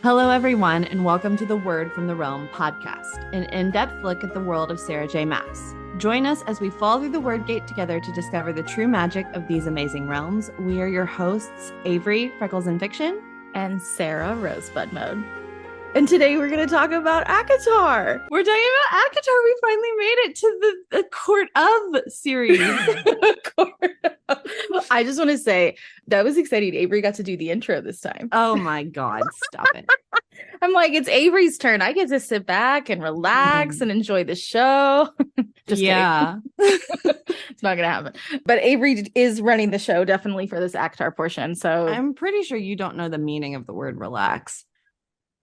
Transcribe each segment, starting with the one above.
Hello, everyone, and welcome to the Wyrd from the Realm podcast, an in-depth look at the world of Sarah J. Maas. Join us as we fall through the Wyrd Gate together to discover the true magic of these amazing realms. We are your hosts, Avery, Freckles and Fiction, and Sarah, Rosebud Mode. And today we're going to talk about ACOTAR. We're talking about ACOTAR. We finally made it to the Court of series. I just want to say that was exciting. Avery got to do the intro this time. Oh my God, stop it. I'm like, it's Avery's turn. I get to sit back and relax and enjoy the show. Just kidding. It's not going to happen. But Avery is running the show definitely for this ACOTAR portion. So I'm pretty sure you don't know the meaning of the word relax.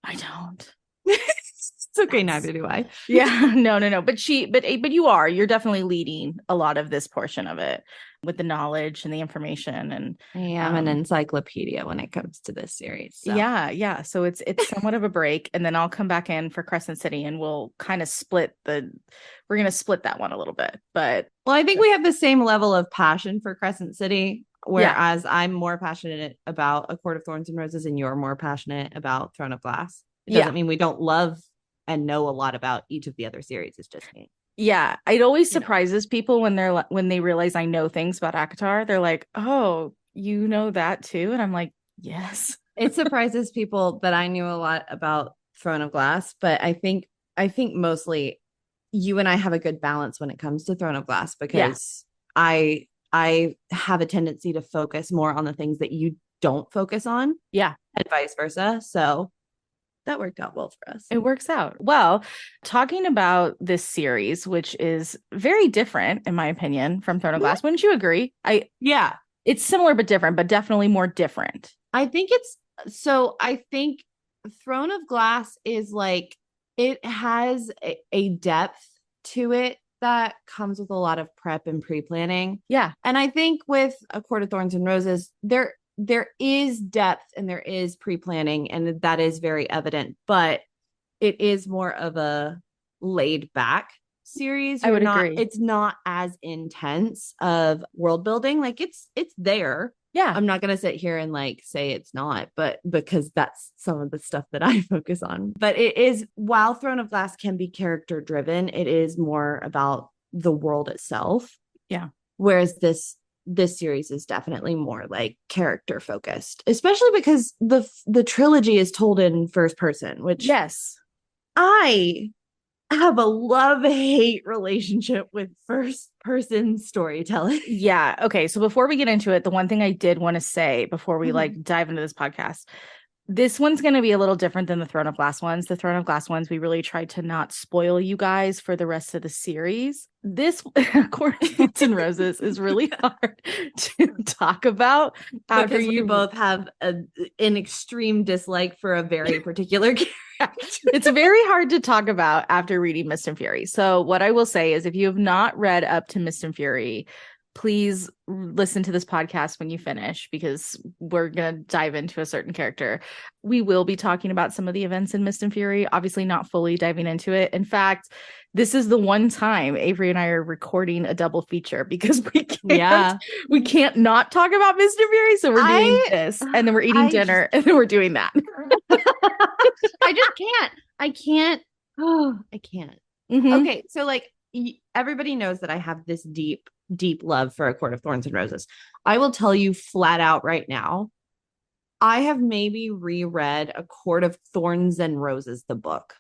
I don't. It's okay, neither do I. Yeah, no. But you're definitely leading a lot of this portion of it with the knowledge and the information. And I am an encyclopedia when it comes to this series. So. Yeah. So it's somewhat of a break, and then I'll come back in for Crescent City, and we'll kind of we're going to split that one a little bit. But I think we have the same level of passion for Crescent City. Whereas I'm more passionate about A Court of Thorns and Roses and you're more passionate about Throne of Glass. It doesn't mean we don't love and know a lot about each of the other series. It's just me. Yeah. It always surprises people when they realize I know things about ACOTAR. They're like, oh, you know that too? And I'm like, yes. It surprises people that I knew a lot about Throne of Glass, but I think mostly you and I have a good balance when it comes to Throne of Glass because I have a tendency to focus more on the things that you don't focus on. Yeah. And vice versa. So that worked out well for us. It works out. Well, talking about this series, which is very different, in my opinion, from Throne of Glass. Wouldn't you agree? It's similar but different, but definitely more different. I think Throne of Glass is like, it has a depth to it that comes with a lot of prep and pre-planning. Yeah. And I think with A Court of Thorns and Roses, there is depth and there is pre-planning, and that is very evident, but it is more of a laid back series. I would agree. It's not as intense of world building. Like it's there. Yeah. I'm not going to sit here and like say it's not, but because that's some of the stuff that I focus on. But it is, while Throne of Glass can be character driven, it is more about the world itself. Yeah. Whereas this series is definitely more like character focused, especially because the trilogy is told in first person, which I have a love-hate relationship with first-person storytelling. Yeah. Okay. So before we get into it, the one thing I did want to say before we dive into this podcast, this one's going to be a little different than the Throne of Glass ones. The Throne of Glass ones, we really tried to not spoil you guys for the rest of the series. This, Court of Thorns and Roses, is really hard to talk about because you both have an extreme dislike for a very particular character. It's very hard to talk about after reading Mist and Fury. So what I will say is, if you have not read up to Mist and Fury, please listen to this podcast when you finish, because we're going to dive into a certain character. We will be talking about some of the events in Mist and Fury, obviously not fully diving into it. In fact, this is the one time Avery and I are recording a double feature because we can't not talk about Mist and Fury. So we're doing this, and then we're eating dinner, and then we're doing that. I just can't. I can't. Oh, I can't. Mm-hmm. Okay. So like everybody knows that I have this deep love for A Court of Thorns and Roses. I will tell you flat out right now, I have maybe reread A Court of Thorns and Roses, the book,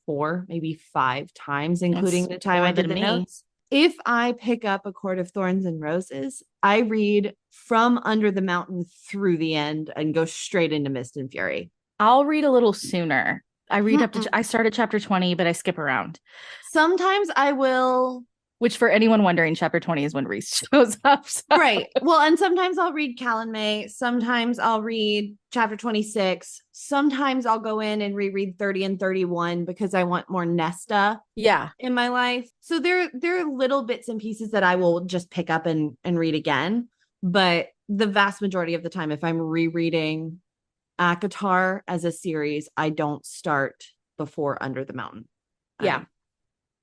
4, maybe 5 times, including the time I did the notes. If I pick up A Court of Thorns and Roses, I read from Under the Mountain through the end and go straight into Mist and Fury. I'll read a little sooner. I read I start at chapter 20, but I skip around. Sometimes I will. Which, for anyone wondering, chapter 20 is when Reese shows up. So. Right. Well, and sometimes I'll read Callan May. Sometimes I'll read chapter 26. Sometimes I'll go in and reread 30 and 31 because I want more Nesta in my life. So there are little bits and pieces that I will just pick up and read again. But the vast majority of the time, if I'm rereading ACOTAR as a series, I don't start before Under the Mountain.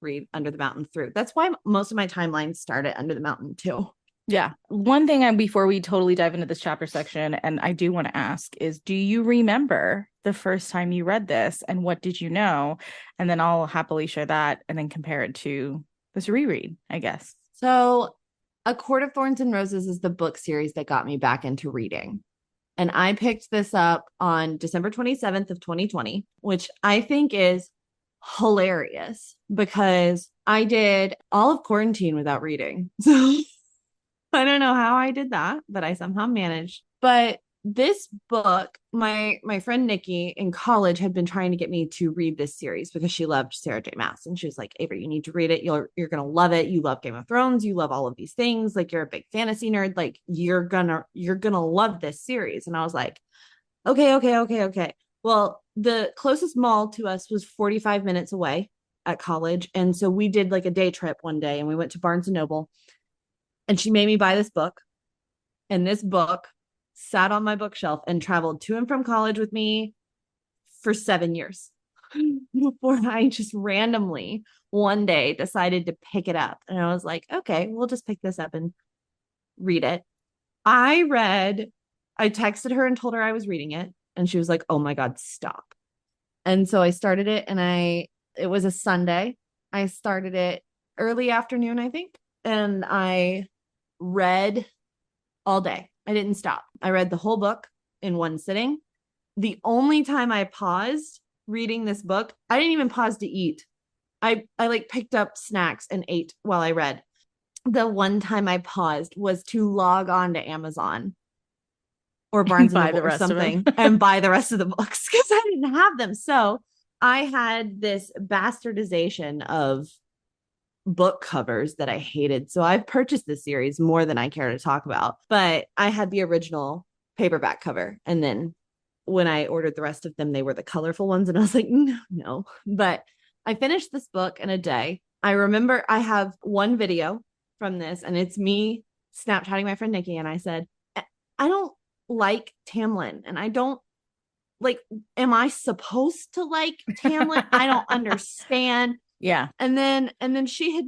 Read Under the Mountain through. That's why most of my timelines start at Under the Mountain too. Yeah. One thing before we totally dive into this chapter section, and I do want to ask is, do you remember the first time you read this and what did you know? And then I'll happily share that and then compare it to this reread, I guess. So, A Court of Thorns and Roses is the book series that got me back into reading. And I picked this up on December 27th of 2020, which I think is hilarious because I did all of quarantine without reading. So I don't know how I did that, but I somehow managed. But this book, my friend Nikki in college had been trying to get me to read this series because she loved Sarah J. Maas, and she was like, "Avery, you need to read it. You're gonna love it. You love Game of Thrones. You love all of these things. Like you're a big fantasy nerd. Like you're gonna love this series." And I was like, "Okay, okay, okay, okay." Well, the closest mall to us was 45 minutes away at college, and so we did like a day trip one day, and we went to Barnes and Noble, and she made me buy this book, and this book sat on my bookshelf and traveled to and from college with me for 7 years before I just randomly one day decided to pick it up. And I was like, okay, we'll just pick this up and read it. I texted her and told her I was reading it. And she was like, oh my God, stop. And so I started it, and it was a Sunday. I started it early afternoon, I think. And I read all day. I didn't stop. I read the whole book in one sitting. The only time I paused reading this book, I didn't even pause to eat. I like picked up snacks and ate while I read. The one time I paused was to log on to Amazon or Barnes and Noble or something and buy the rest of the books because I didn't have them. So I had this bastardization of book covers that I hated. So I've purchased this series more than I care to talk about. But I had the original paperback cover. And then when I ordered the rest of them, they were the colorful ones. And I was like, no. But I finished this book in a day. I remember I have one video from this, and it's me Snapchatting my friend Nikki. And I said, I don't like Tamlin, and I don't like, am I supposed to like Tamlin? I don't understand. Yeah. And then she had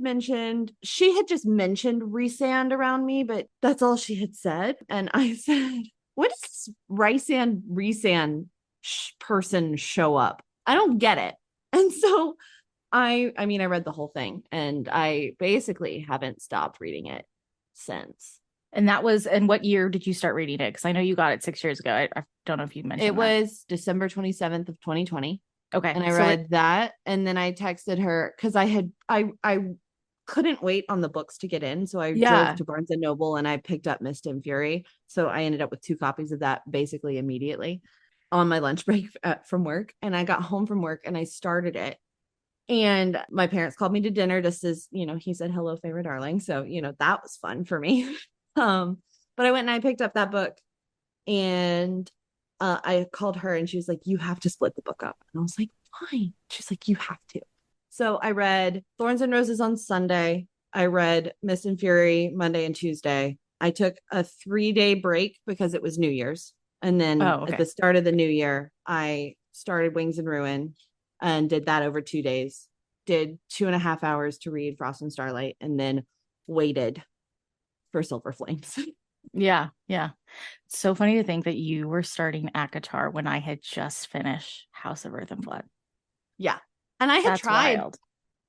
just mentioned Rhysand around me, but that's all she had said. And I said, when does this Rhysand person show up? I don't get it. And so I read the whole thing, and I basically haven't stopped reading it since. And what year did you start reading it? Because I know you got it 6 years ago. I don't know if you mentioned it was December 27th of 2020. Okay. And I read that, and then I texted her because I couldn't wait on the books to get in. So I drove to Barnes and Noble and I picked up Mist and Fury. So I ended up with 2 copies of that basically immediately on my lunch break from work. And I got home from work and I started it. And my parents called me to dinner just as, he said, hello, favorite darling. So, that was fun for me. But I went and I picked up that book, and I called her and she was like, you have to split the book up. And I was like, fine. She's like, you have to. So I read Thorns and Roses on Sunday. I read Mist and Fury Monday and Tuesday. I took a 3-day break because it was New Year's. And then at the start of the new year, I started Wings and Ruin and did that over 2 days. Did 2.5 hours to read Frost and Starlight, and then waited for Silver Flames. Yeah. It's so funny to think that you were starting ACOTAR when I had just finished House of Earth and Blood. Yeah. And I had tried. Wild.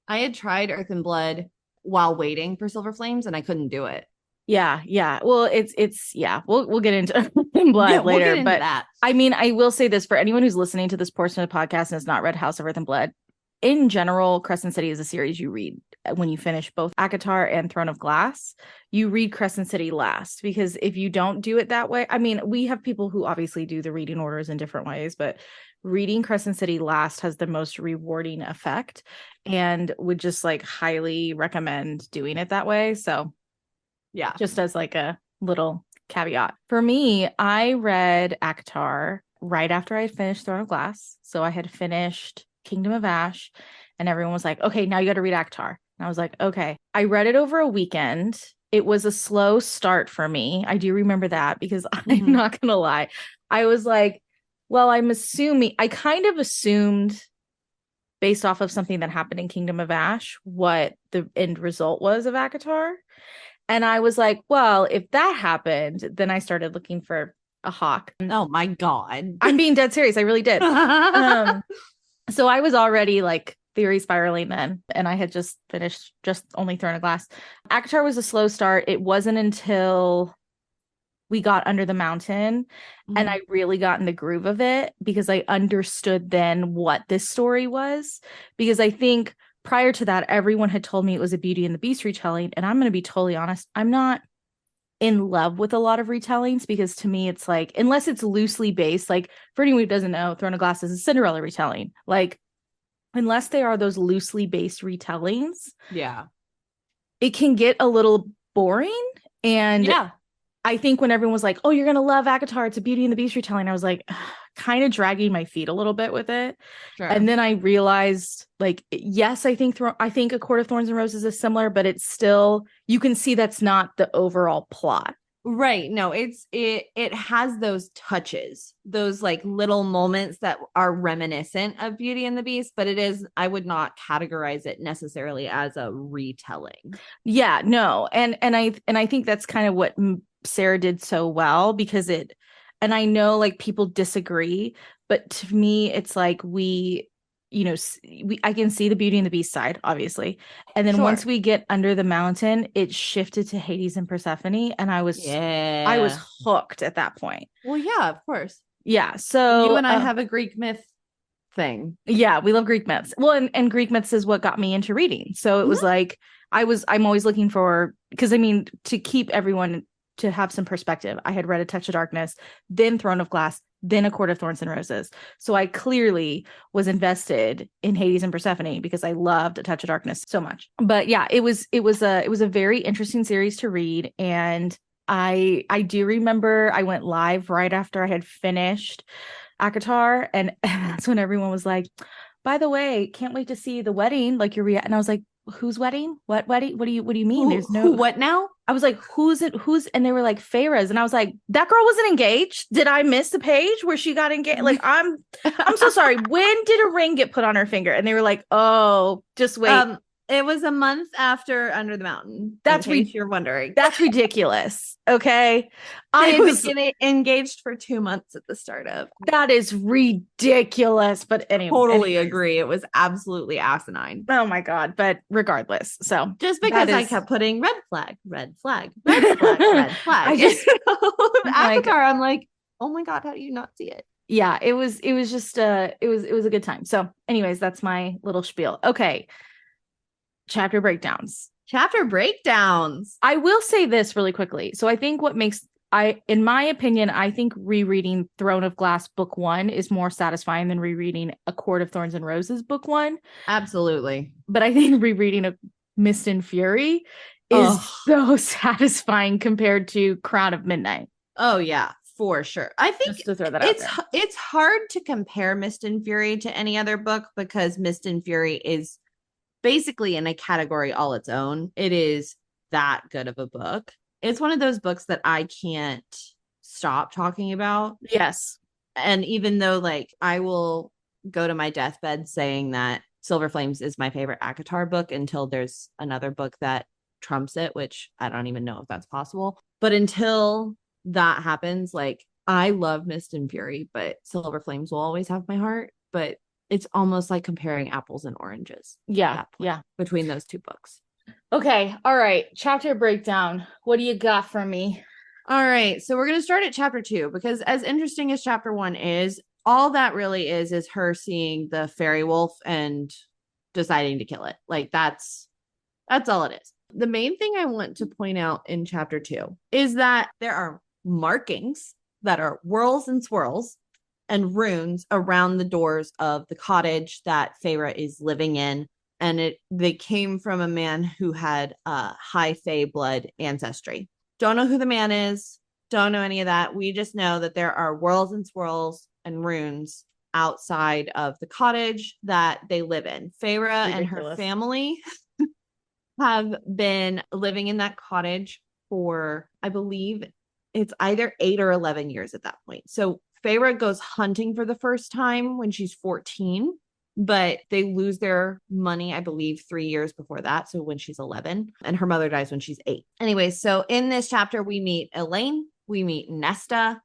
I had tried Earth and Blood while waiting for Silver Flames, and I couldn't do it. Yeah. Well, it's we'll get into Earth and Blood later. But that. I mean, I will say this for anyone who's listening to this portion of the podcast and has not read House of Earth and Blood. In general, Crescent City is a series you read when you finish both ACOTAR and Throne of Glass. You read Crescent City last, because if you don't do it that way, I mean, we have people who obviously do the reading orders in different ways, but reading Crescent City last has the most rewarding effect, and would just like highly recommend doing it that way. So yeah, just as like a little caveat. For me, I read ACOTAR right after I had finished Throne of Glass. So I had finished Kingdom of Ash, and everyone was like, okay, now you got to read ACOTAR. And I was like, okay. I read it over a weekend. It was a slow start for me. I do remember that, because I'm not going to lie. I was like, well, I kind of assumed based off of something that happened in Kingdom of Ash what the end result was of ACOTAR. And I was like, well, if that happened, then I started looking for a hawk. Oh my God. I'm being dead serious. I really did. So I was already like theory spiraling then, and I had just finished just only Throne of Glass. ACOTAR was a slow start. It wasn't until we got Under the Mountain and I really got in the groove of it because I understood then what this story was. Because I think prior to that, everyone had told me it was a Beauty and the Beast retelling. And I'm going to be totally honest, I'm not in love with a lot of retellings because to me, it's like, unless it's loosely based, like for anyone who doesn't know, Throne of Glass is a Cinderella retelling. Like, unless they are those loosely based retellings, yeah, it can get a little boring. And yeah, I think when everyone was like, oh, you're going to love ACOTAR, it's a Beauty and the Beast retelling, I was like, kind of dragging my feet a little bit with it. sure. And then I realized, like, yes, I think A Court of Thorns and Roses is similar, but it's still, you can see that's not the overall plot. Right. No, it has those touches, those like little moments that are reminiscent of Beauty and the Beast, but I would not categorize it necessarily as a retelling. Yeah, no. And I think that's kind of what Sarah did so well because and I know like people disagree, but to me it's like I can see the Beauty and the Beast side, obviously. And then once we get Under the Mountain, it shifted to Hades and Persephone. And I was hooked at that point. Well, yeah, of course. Yeah. So you and I have a Greek myth thing. Yeah, we love Greek myths. Well, and Greek myths is what got me into reading. So it was like, I'm always looking for, because I mean, to keep everyone to have some perspective, I had read A Touch of Darkness, then Throne of Glass, then A Court of Thorns and Roses. So I clearly was invested in Hades and Persephone because I loved A Touch of Darkness so much. But yeah, it was a very interesting series to read. And I do remember I went live right after I had finished ACOTAR, and that's when everyone was like, by the way, can't wait to see the wedding, like your and I was like, whose wedding? What wedding? What do you mean? There's no what now? I was like, who's and they were like, Farah's, and I was like, that girl wasn't engaged. Did I miss the page where she got engaged? Like, I'm so sorry. When did a ring get put on her finger? And they were like, oh, just wait. It was a month after Under the Mountain. That's you're wondering. That's ridiculous. Okay. I was engaged for 2 months at the start of. That is ridiculous. But anyway. Totally agree. It was absolutely asinine. Oh my God. But regardless. So just because I kept putting red flag, red flag, red flag, red flag. I just ACOTAR, I'm like, oh my God, how do you not see it? Yeah, it was just it was a good time. So anyways, that's my little spiel. Okay. Chapter breakdowns. I will say this really quickly. So I think what makes in my opinion, I think rereading Throne of Glass book 1 is more satisfying than rereading A Court of Thorns and Roses book 1. Absolutely. But I think rereading a Mist and Fury is so satisfying compared to Crown of Midnight. Oh yeah, for sure. I think just to throw that out there. It's hard to compare Mist and Fury to any other book because Mist and Fury is basically in a category all its own. It is that good of a book. It's one of those books that I can't stop talking about. Yes. And even though like I will go to my deathbed saying that Silver Flames is my favorite ACOTAR book until there's another book that trumps it, which I don't even know if that's possible. But until that happens, like I love Mist and Fury, but Silver Flames will always have my heart. But it's almost like comparing apples and oranges. Yeah. Yeah. Between those two books. Okay. All right. Chapter breakdown. What do you got for me? All right. So we're going to start at chapter 2 because as interesting as chapter 1 is, all that really is her seeing the fairy wolf and deciding to kill it. Like that's all it is. The main thing I want to point out in chapter 2 is that there are markings that are whirls and swirls and runes around the doors of the cottage that Feyre is living in. And they came from a man who had high Fey blood ancestry. Don't know who the man is. Don't know any of that. We just know that there are whirls and swirls and runes outside of the cottage that they live in. Feyre and her family have been living in that cottage for, I believe it's either 8 or 11 years at that point. So Feyre goes hunting for the first time when she's 14. but they lose their money, I believe, 3 years before that. So when she's 11, and her mother dies when she's 8. Anyway, so in this chapter, we meet Elaine, we meet Nesta,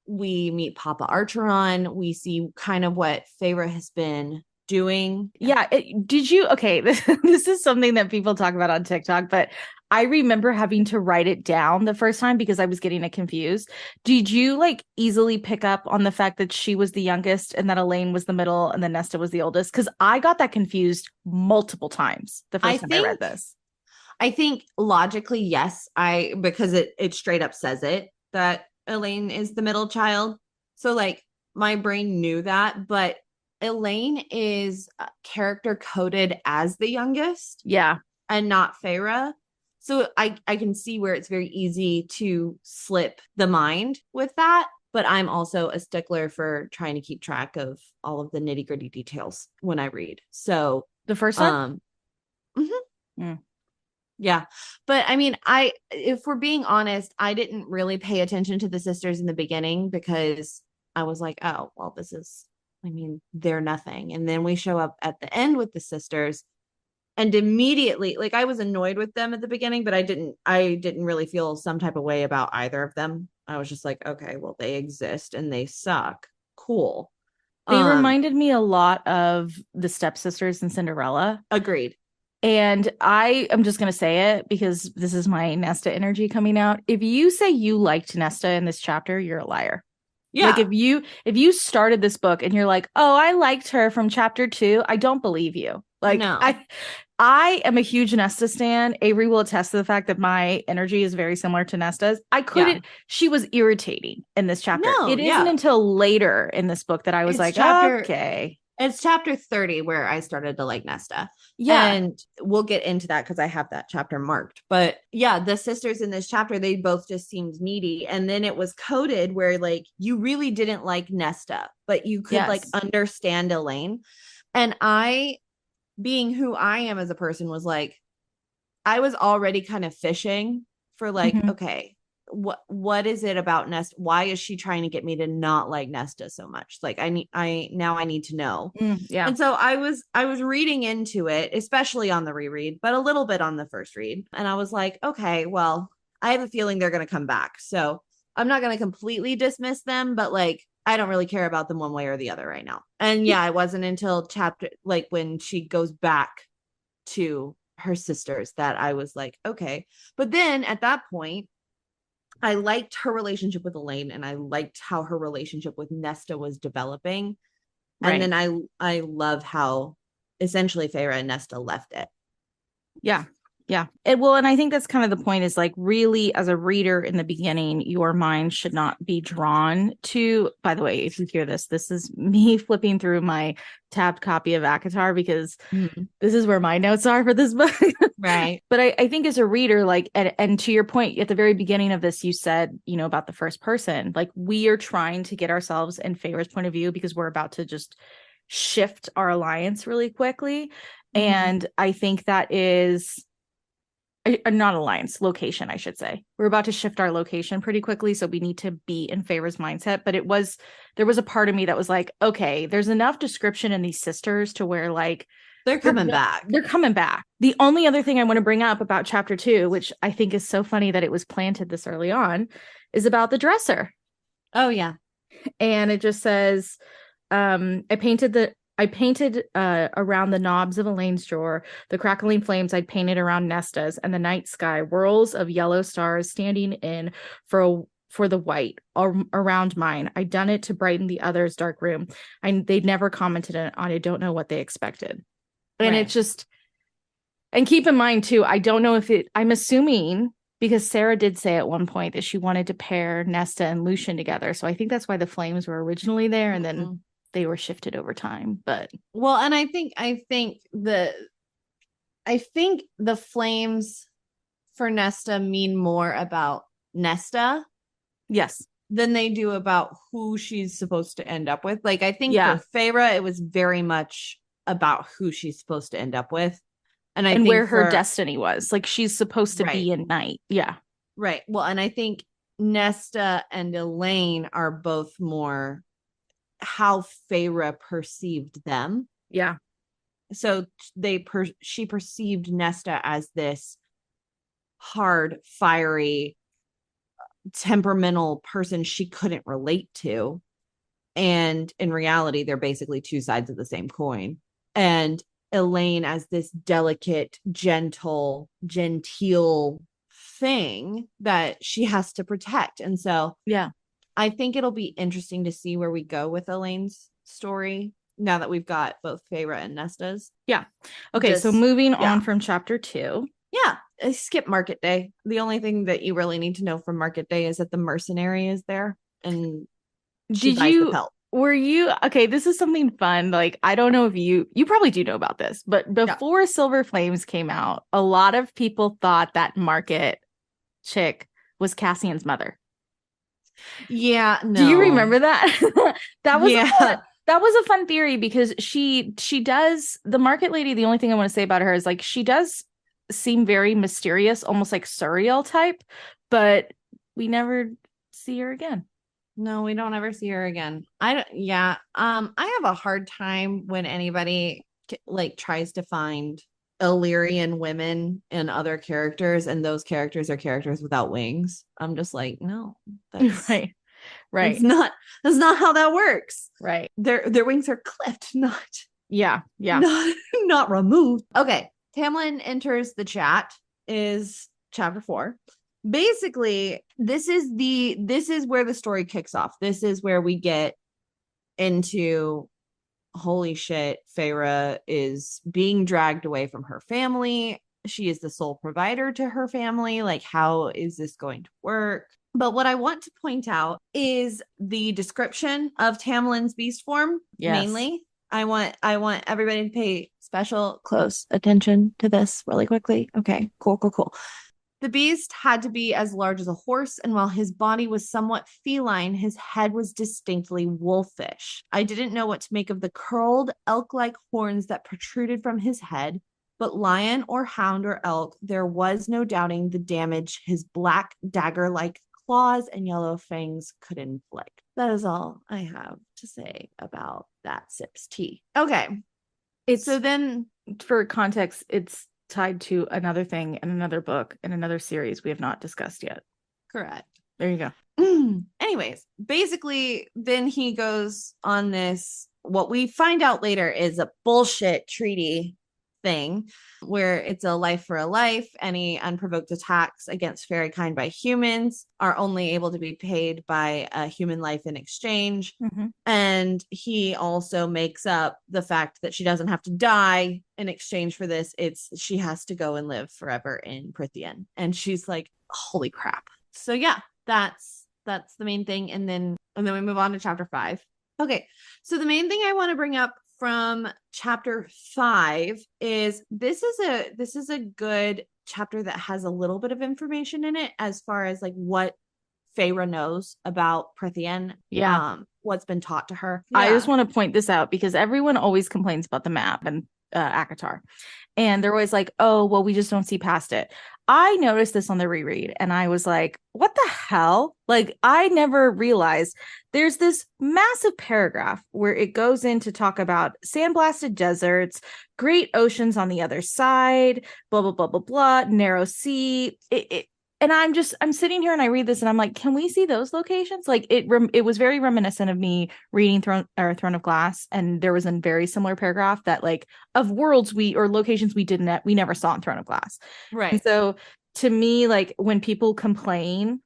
we meet Papa Archeron, we see kind of what Feyre has been doing. Yeah. Did you? Okay. This is something that people talk about on TikTok, but I remember having to write it down the first time because I was getting it confused. Did you like easily pick up on the fact that she was the youngest and that Elaine was the middle and then Nesta was the oldest? Because I got that confused multiple times the first time I read this. I think logically, yes, because it straight up says it that Elaine is the middle child. So like my brain knew that, but Elaine is character coded as the youngest. Yeah. And not Feyre. So I can see where it's very easy to slip the mind with that. But I'm also a stickler for trying to keep track of all of the nitty gritty details when I read. So the first time? Yeah. But I mean, if we're being honest, I didn't really pay attention to the sisters in the beginning because I was like, oh, well, they're nothing. And then we show up at the end with the sisters. And immediately, like I was annoyed with them at the beginning, but I didn't really feel some type of way about either of them. I was just like, okay, well, they exist and they suck. Cool. They reminded me a lot of the stepsisters in Cinderella. Agreed. And I am just going to say it because this is my Nesta energy coming out. If you say you liked Nesta in this chapter, you're a liar. Yeah. Like if you started this book and you're like, oh, I liked her from chapter 2, I don't believe you. Like no. I am a huge Nesta stan. Avery will attest to the fact that my energy is very similar to Nesta's. She was irritating in this chapter. No, it isn't until later in this book that I was okay. It's chapter 30 where I started to like Nesta. Yeah. And we'll get into that because I have that chapter marked. But yeah, the sisters in this chapter, they both just seemed needy. And then it was coded where like you really didn't like Nesta, but you could like understand Elaine. And I, being who I am as a person, was like, I was already kind of fishing for like, okay, what is it about Nesta? Why is she trying to get me to not like Nesta so much? Like I need to know. Yeah. And so I was reading into it, especially on the reread, but a little bit on the first read. And I was like, okay, well, I have a feeling they're going to come back. So I'm not going to completely dismiss them, but like, I don't really care about them one way or the other right now. And yeah, it wasn't until chapter, like when she goes back to her sisters that I was like, okay. But then at that point, I liked her relationship with Elaine and I liked how her relationship with Nesta was developing. Right. And then I love how essentially Feyre and Nesta left it. Yeah. Yeah. And I think that's kind of the point is like really as a reader in the beginning, your mind should not be drawn to, by the way, if you hear this is me flipping through my tabbed copy of ACOTAR because this is where my notes are for this book. Right. But I think as a reader, like, and to your point at the very beginning of this, you said, about the first person, like we are trying to get ourselves in Feyre's point of view because we're about to just shift our alliance really quickly. And I think that is not alliance, location, I should say. We're about to shift our location pretty quickly, so we need to be in Feyre's mindset. But there was a part of me that was like, okay, there's enough description in these sisters to where like they're coming back. They're coming back. The only other thing I want to bring up about chapter 2, which I think is so funny that it was planted this early on, is about the dresser. Oh yeah. And it just says, I painted around the knobs of Elaine's drawer, the crackling flames I'd painted around Nesta's, and the night sky, whirls of yellow stars standing in for the white around mine. I'd done it to brighten the other's dark room. They'd never commented on it. I don't know what they expected. And It's just, and keep in mind too, I don't know if I'm assuming because Sarah did say at one point that she wanted to pair Nesta and Lucien together. So I think that's why the flames were originally there. And then they were shifted over time, but well, and I think the flames for Nesta mean more about Nesta, yes, than they do about who she's supposed to end up with. Like I think for Feyre, it was very much about who she's supposed to end up with, and I think where her destiny was. Like she's supposed to be in night, yeah, right. Well, and I think Nesta and Elaine are both more how Feyre perceived them. Yeah. So she perceived Nesta as this hard, fiery, temperamental person she couldn't relate to. And in reality, they're basically two sides of the same coin. And Elaine as this delicate, gentle, genteel thing that she has to protect. And so Yeah. I think it'll be interesting to see where we go with Elaine's story now that we've got both Feyre and Nesta's. Yeah. Okay, so moving on from chapter 2. Yeah, I skip Market Day. The only thing that you really need to know from Market Day is that the mercenary is there and she buys the pelt. Were you okay? This is something fun. Like, I don't know if you probably do know about this, but before Silver Flames came out, a lot of people thought that Market chick was Cassian's mother. Yeah, no. Do you remember that? That was a fun theory because she does, the Market Lady, the only thing I want to say about her is like she does seem very mysterious, almost like surreal type, but we never see her again. No, we don't ever see her again. I have a hard time when anybody like tries to find Illyrian women and other characters, and those characters are characters without wings. I'm just like, no, that's right. That's not how that works. Right. Their wings are clipped, not not removed. Okay. Tamlin enters the chat is chapter 4. Basically, this is where the story kicks off. This is where we get into holy shit, Feyre is being dragged away from her family. She is the sole provider to her family. Like, how is this going to work? But what I want to point out is the description of Tamlin's beast form. Yes. Mainly, I want everybody to pay special close attention to this really quickly. Okay, cool. The beast had to be as large as a horse, and while his body was somewhat feline, his head was distinctly wolfish. I didn't know what to make of the curled, elk-like horns that protruded from his head, but lion or hound or elk, there was no doubting the damage his black dagger-like claws and yellow fangs could inflict. That is all I have to say about that sips tea. Okay. So then, for context, it's tied to another thing in another book in another series we have not discussed yet. Correct. There you go. Anyways, basically, then he goes on this, what we find out later is a bullshit treaty thing where it's a life for a life. Any unprovoked attacks against fairy kind by humans are only able to be paid by a human life in exchange. Mm-hmm. And he also makes up the fact that she doesn't have to die in exchange for this. She has to go and live forever in Prythian. And she's like, holy crap. So yeah, that's the main thing. And then we move on to chapter 5. Okay. So the main thing I want to bring up from chapter 5 is this is a good chapter that has a little bit of information in it as far as like what Feyre knows about Prythian. Yeah. What's been taught to her. Yeah. I just want to point this out because everyone always complains about the map and ACOTAR. And they're always like, oh, well, we just don't see past it. I noticed this on the reread and I was like, what the hell? Like, I never realized there's this massive paragraph where it goes in to talk about sandblasted deserts, great oceans on the other side, blah, blah, blah, blah, blah, narrow sea. And I'm sitting here and I read this and I'm like, can we see those locations? Like it was very reminiscent of me reading Throne of Glass. And there was a very similar paragraph that like of worlds or locations we never saw in Throne of Glass. Right. And so to me, like when people complain,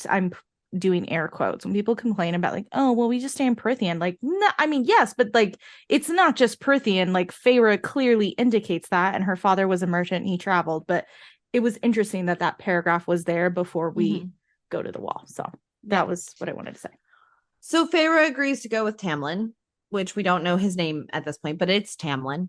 I'm doing air quotes, when people complain about like, oh, well, we just stay in Prythian. Like, no, I mean, yes, but like, it's not just Prythian. Like Feyre clearly indicates that. And her father was a merchant and he traveled, but it was interesting that paragraph was there before we go to the wall. So that was what I wanted to say. So Feyre agrees to go with Tamlin, which we don't know his name at this point, but it's Tamlin.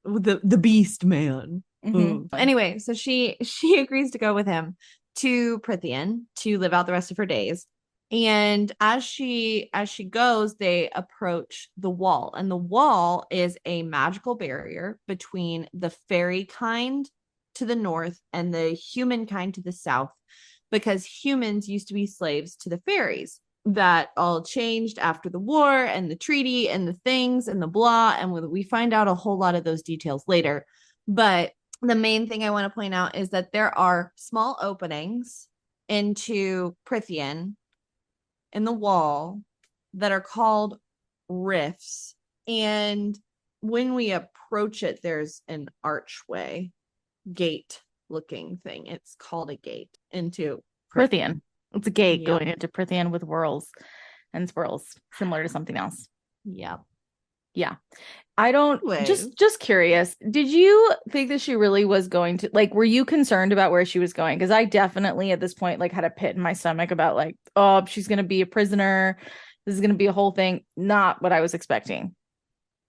the beast man. Mm-hmm. Anyway, so she agrees to go with him to Prythian to live out the rest of her days. And as she goes, they approach the wall, and the wall is a magical barrier between the fairy kind to the north and the human kind to the south, because humans used to be slaves to the fairies. that all changed after the war and the treaty and the things and the blah. And we find out a whole lot of those details later. But the main thing I want to point out is that there are small openings into Prithian in the wall that are called rifts. And when we approach it, there's an archway, gate looking thing. It's called a gate into Prithian. It's a gate going into Prithian with whirls and swirls, similar to something else. Yeah. Yeah. I don't just curious. Did you think that she really was going to, like, were you concerned about where she was going? Because I definitely at this point like had a pit in my stomach about like, oh, she's gonna be a prisoner. This is gonna be a whole thing. Not what I was expecting.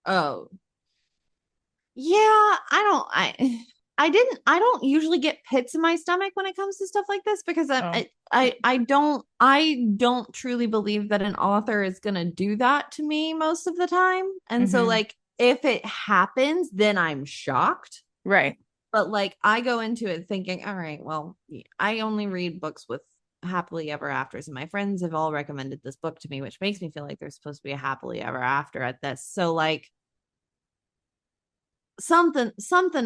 Oh. Yeah, I don't usually get pits in my stomach when it comes to stuff like this because I don't truly believe that an author is going to do that to me most of the time. And so like if it happens, then I'm shocked. Right. But like I go into it thinking, all right, well, I only read books with happily ever afters and my friends have all recommended this book to me, which makes me feel like there's supposed to be a happily ever after at this. So like something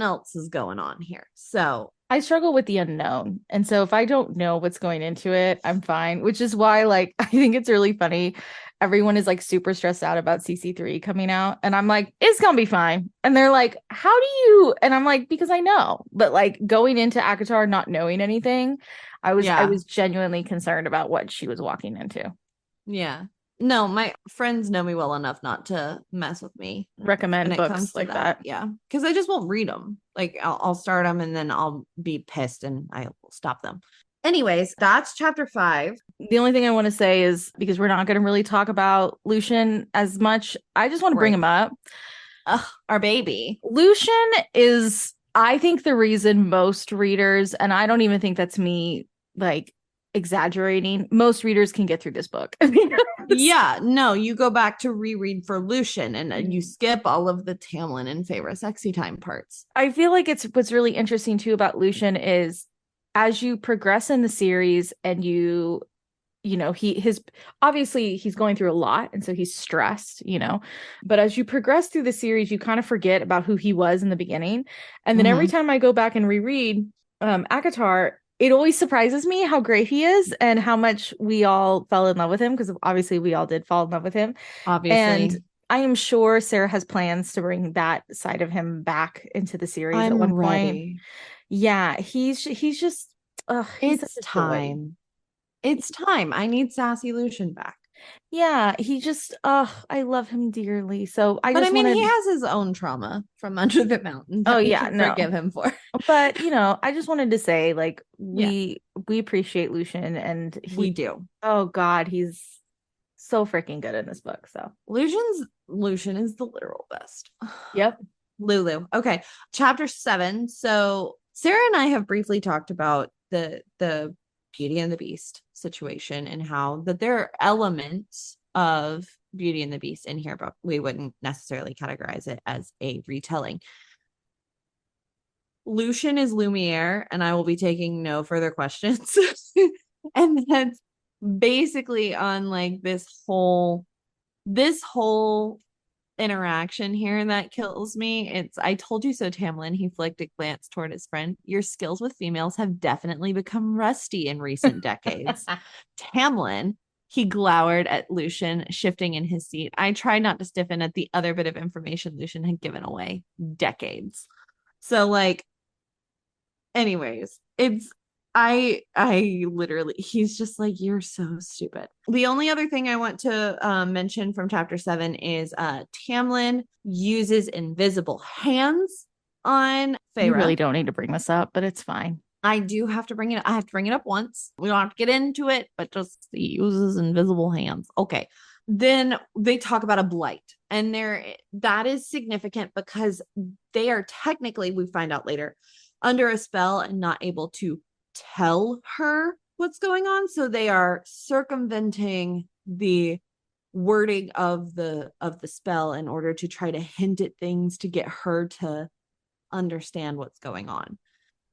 else is going on here. So I struggle with the unknown. And so if I don't know what's going into it, I'm fine, which is why like I think it's really funny. Everyone is like super stressed out about CC3 coming out. And I'm like, it's gonna be fine. And they're like, how do you? And I'm like, because I know. But like going into ACOTAR not knowing anything, I was genuinely concerned about what she was walking into. Yeah. No, my friends know me well enough not to mess with me. Recommend books like that. Yeah. Because I just won't read them. Like I'll start them and then I'll be pissed and I will stop them. Anyways, that's chapter 5. The only thing I want to say is because we're not going to really talk about Lucian as much, I just want to bring him up. Our baby. Lucian is, I think, the reason most readers, and I don't even think that's me like exaggerating, most readers can get through this book. Yeah, no, you go back to reread for Lucian and you skip all of the Tamlin and Feyre sexy time parts. I feel like it's what's really interesting too about Lucian is as you progress in the series and you know, his obviously he's going through a lot and so he's stressed, you know, but as you progress through the series, you kind of forget about who he was in the beginning. And then every time I go back and reread ACOTAR, it always surprises me how great he is and how much we all fell in love with him because obviously we all did fall in love with him. Obviously. And I am sure Sarah has plans to bring that side of him back into the series at one point. Yeah, he's just it's time. It's time. I need sassy Lucian back. Yeah, he just I love him dearly. So he has his own trauma from Under the Mountain. Oh yeah, no, forgive him for. But you know, I just wanted to say, like, we appreciate Lucian, and we do. Oh God, he's so freaking good in this book. So Lucian is the literal best. Yep. Lulu. Okay, chapter 7. So Sarah and I have briefly talked about the Beauty and the Beast situation and how that there are elements of Beauty and the Beast in here, but we wouldn't necessarily categorize it as a retelling. Lucian is Lumiere, and I will be taking no further questions. And that's basically on like this whole interaction here that kills me. It's I told you so, Tamlin. He flicked a glance toward his friend. Your skills with females have definitely become rusty in recent decades. Tamlin, he glowered at Lucian, shifting in his seat. I tried not to stiffen at the other bit of information Lucian had given away. Decades. So like, anyways, it's I literally, he's just like, you're so stupid. The only other thing I want to mention from chapter 7 is Tamlin uses invisible hands on Feyre. You really don't need to bring this up, but it's fine. I do have to bring it. I have to bring it up once. We don't have to get into it, but just he uses invisible hands. Okay. Then they talk about a blight, and that is significant because they are technically, we find out later, under a spell and not able to tell her what's going on. So they are circumventing the wording of the spell in order to try to hint at things to get her to understand what's going on.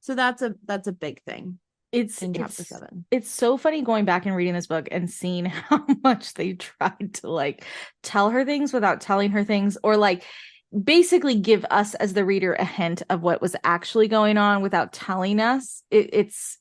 So that's a big thing. in chapter 7. It's so funny going back and reading this book and seeing how much they tried to like tell her things without telling her things, or like basically give us as the reader a hint of what was actually going on without telling us. It's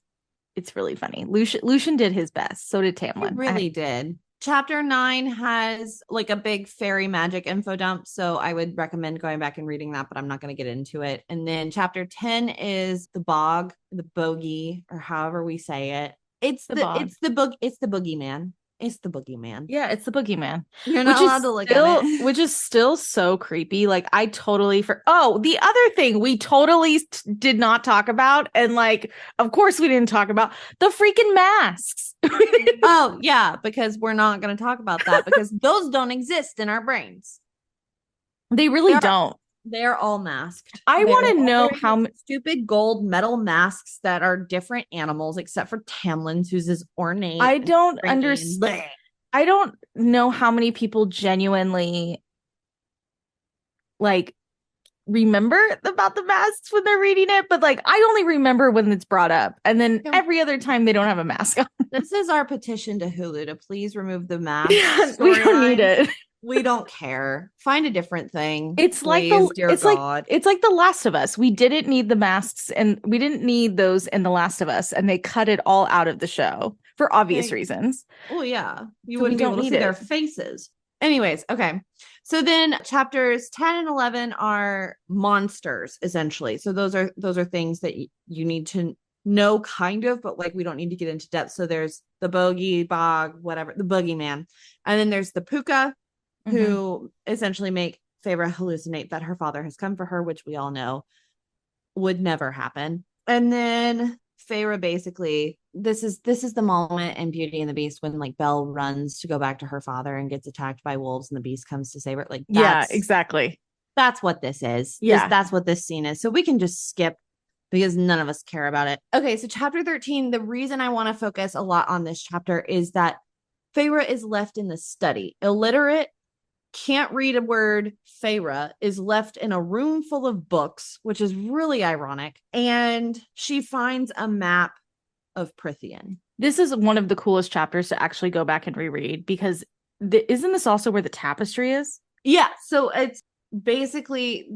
really funny. Lucian did his best. So did Tamlin. He really did. Chapter 9 has like a big fairy magic info dump, so I would recommend going back and reading that, but I'm not going to get into it. And then chapter 10 is the bog, the bogey, or however we say it. It's the boogeyman. It's the boogeyman. Yeah, it's the boogeyman. You're not allowed to look at it. Which is still so creepy. Like, I totally the other thing we totally did not talk about, and like, of course we didn't talk about the freaking masks. Oh, yeah, because we're not going to talk about that because those don't exist in our brains. They really don't. They're all masked. I want to know how stupid gold metal masks that are different animals, except for Tamlin's, who's this ornate. I don't understand. I don't know how many people genuinely like remember about the masks when they're reading it, but like I only remember when it's brought up, and then every other time they don't have a mask on. This is our petition to Hulu to please remove the mask. We don't need it. We don't care. Find a different thing. It's please, it's like The Last of Us. We didn't need the masks, and we didn't need those in The Last of Us, and they cut it all out of the show for obvious reasons. Oh yeah, you wouldn't be able to see their faces. Anyways, okay. So then chapters 10 and 11 are monsters essentially. So those are things that you need to know kind of, but like we don't need to get into depth. So there's the bogey, bog, whatever, the boogeyman, and then there's the puka, who essentially make Feyre hallucinate that her father has come for her, which we all know would never happen. And then Feyre basically, this is the moment in Beauty and the Beast when like Belle runs to go back to her father and gets attacked by wolves, and the beast comes to save her. Like, yeah, exactly. That's what this is. Yeah, that's what this scene is. So we can just skip because none of us care about it. Okay, so chapter 13. The reason I want to focus a lot on this chapter is that Feyre is left in the study, illiterate, can't read a word. Feyre is left in a room full of books, which is really ironic. And she finds a map of Prythian. This is one of the coolest chapters to actually go back and reread, because isn't this also where the tapestry is? Yeah. So it's basically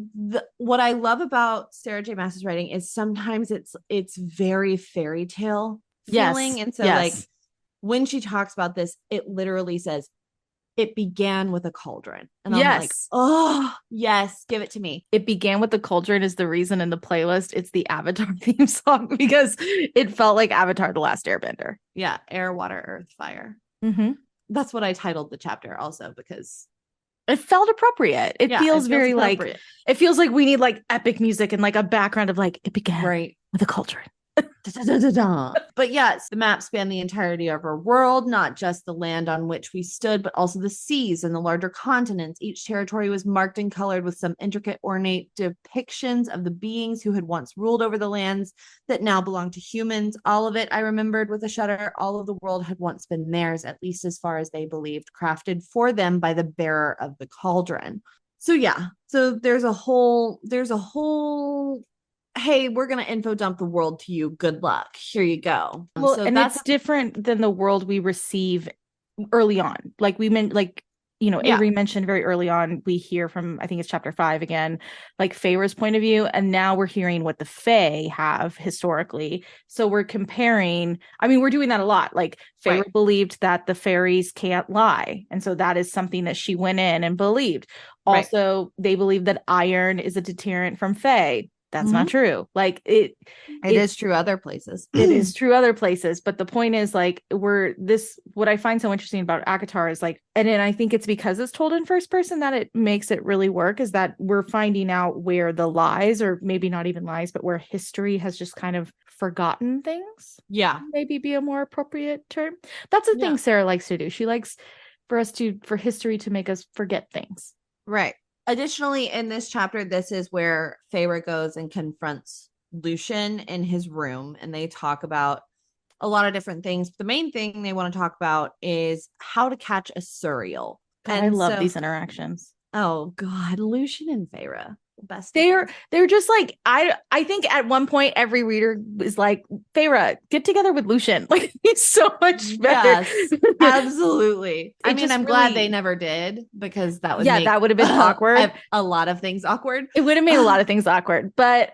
what I love about Sarah J. Maas's writing is sometimes it's very fairy tale feeling. Yes. And so like when she talks about this, it literally says, it began with a cauldron. And I'm like, oh, yes, give it to me. It began with the cauldron is the reason in the playlist it's the Avatar theme song, because it felt like Avatar: The Last Airbender. Yeah, air, water, earth, fire. Mm-hmm. That's what I titled the chapter also, because it felt appropriate. It feels very like, it feels like we need like epic music and like a background of like, it began with a cauldron. But yes, the map spanned the entirety of our world, not just the land on which we stood, but also the seas and the larger continents. Each territory was marked and colored with some intricate, ornate depictions of the beings who had once ruled over the lands that now belonged to humans. All of it, I remembered with a shudder. All of the world had once been theirs, at least as far as they believed, crafted for them by the bearer of the cauldron. So yeah, so there's a whole hey, we're going to info dump the world to you. Good luck. Here you go. Well, so and that's different than the world we receive early on. Like we meant, like, you know, Avery mentioned very early on, we hear from, I think it's chapter 5 again, like Feyre's point of view. And now we're hearing what the Fae have historically. So we're comparing, I mean, we're doing that a lot. Like Feyre believed that the fairies can't lie. And so that is something that she went in and believed. Also, they believe that iron is a deterrent from Fae. That's not true. Like it is true other places. It is true other places. But the point is, like, what I find so interesting about ACOTAR is like, and then I think it's because it's told in first person that it makes it really work, is that we're finding out where the lies, or maybe not even lies, but where history has just kind of forgotten things. Yeah. Maybe be a more appropriate term. That's the thing Sarah likes to do. She likes for history to make us forget things. Right. Additionally, in this chapter, this is where Feyre goes and confronts Lucian in his room, and they talk about a lot of different things. But the main thing they want to talk about is how to catch a Suriel. And I love these interactions. Oh God, Lucian and Feyre. Best. They're just like, I think at one point every reader is like, Feyre, get together with Lucien. Like, he's so much better. Yes, absolutely. I mean, I'm glad they really, never did, because that would yeah, make that would have been awkward. a lot of things awkward. It would have made a lot of things awkward, but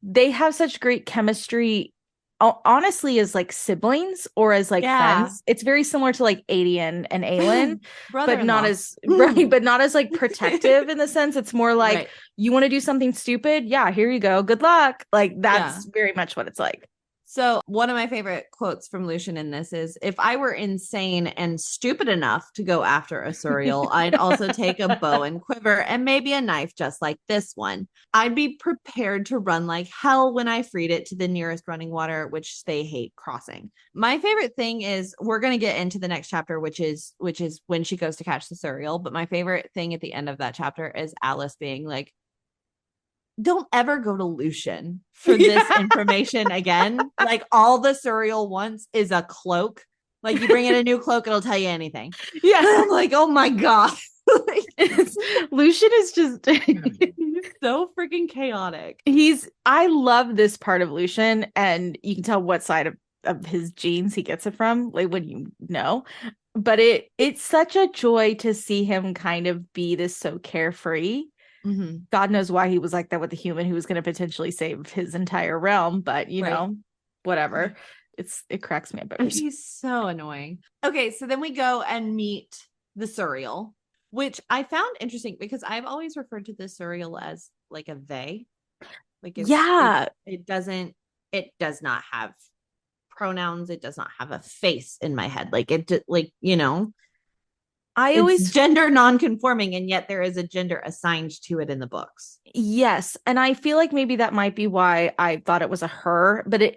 they have such great chemistry, honestly, as like siblings or as like friends. It's very similar to like Adian and Aelin, but not as right, but not as like protective in the sense. It's more like, right, you want to do something stupid? Yeah, here you go. Good luck. Like, that's very much what it's like. So one of my favorite quotes from Lucien in this is, if I were insane and stupid enough to go after a Suriel, I'd also take a bow and quiver and maybe a knife just like this one. I'd be prepared to run like hell when I freed it to the nearest running water, which they hate crossing. My favorite thing is, we're going to get into the next chapter, which is when she goes to catch the Suriel. But my favorite thing at the end of that chapter is Alice being like, don't ever go to Lucien for this information again. Like, all the Suriel wants is a cloak. Like, you bring in a new cloak, it'll tell you anything. Yeah. And I'm like, oh my God. Lucien is just so freaking chaotic. I love this part of Lucien, and you can tell what side of his genes he gets it from, like, when you know. But it's such a joy to see him kind of be this so carefree. Mm-hmm. God knows why he was like that with the human who was going to potentially save his entire realm, but you know, whatever. It cracks me up. He's so annoying. Okay, so then we go and meet the Suriel, which I found interesting because I've always referred to the Suriel as like a they. Like, it does not have pronouns. It does not have a face in my head. Like, it, like, you know, it's always gender non-conforming, and yet there is a gender assigned to it in the books. Yes, and I feel like maybe that might be why I thought it was a her, but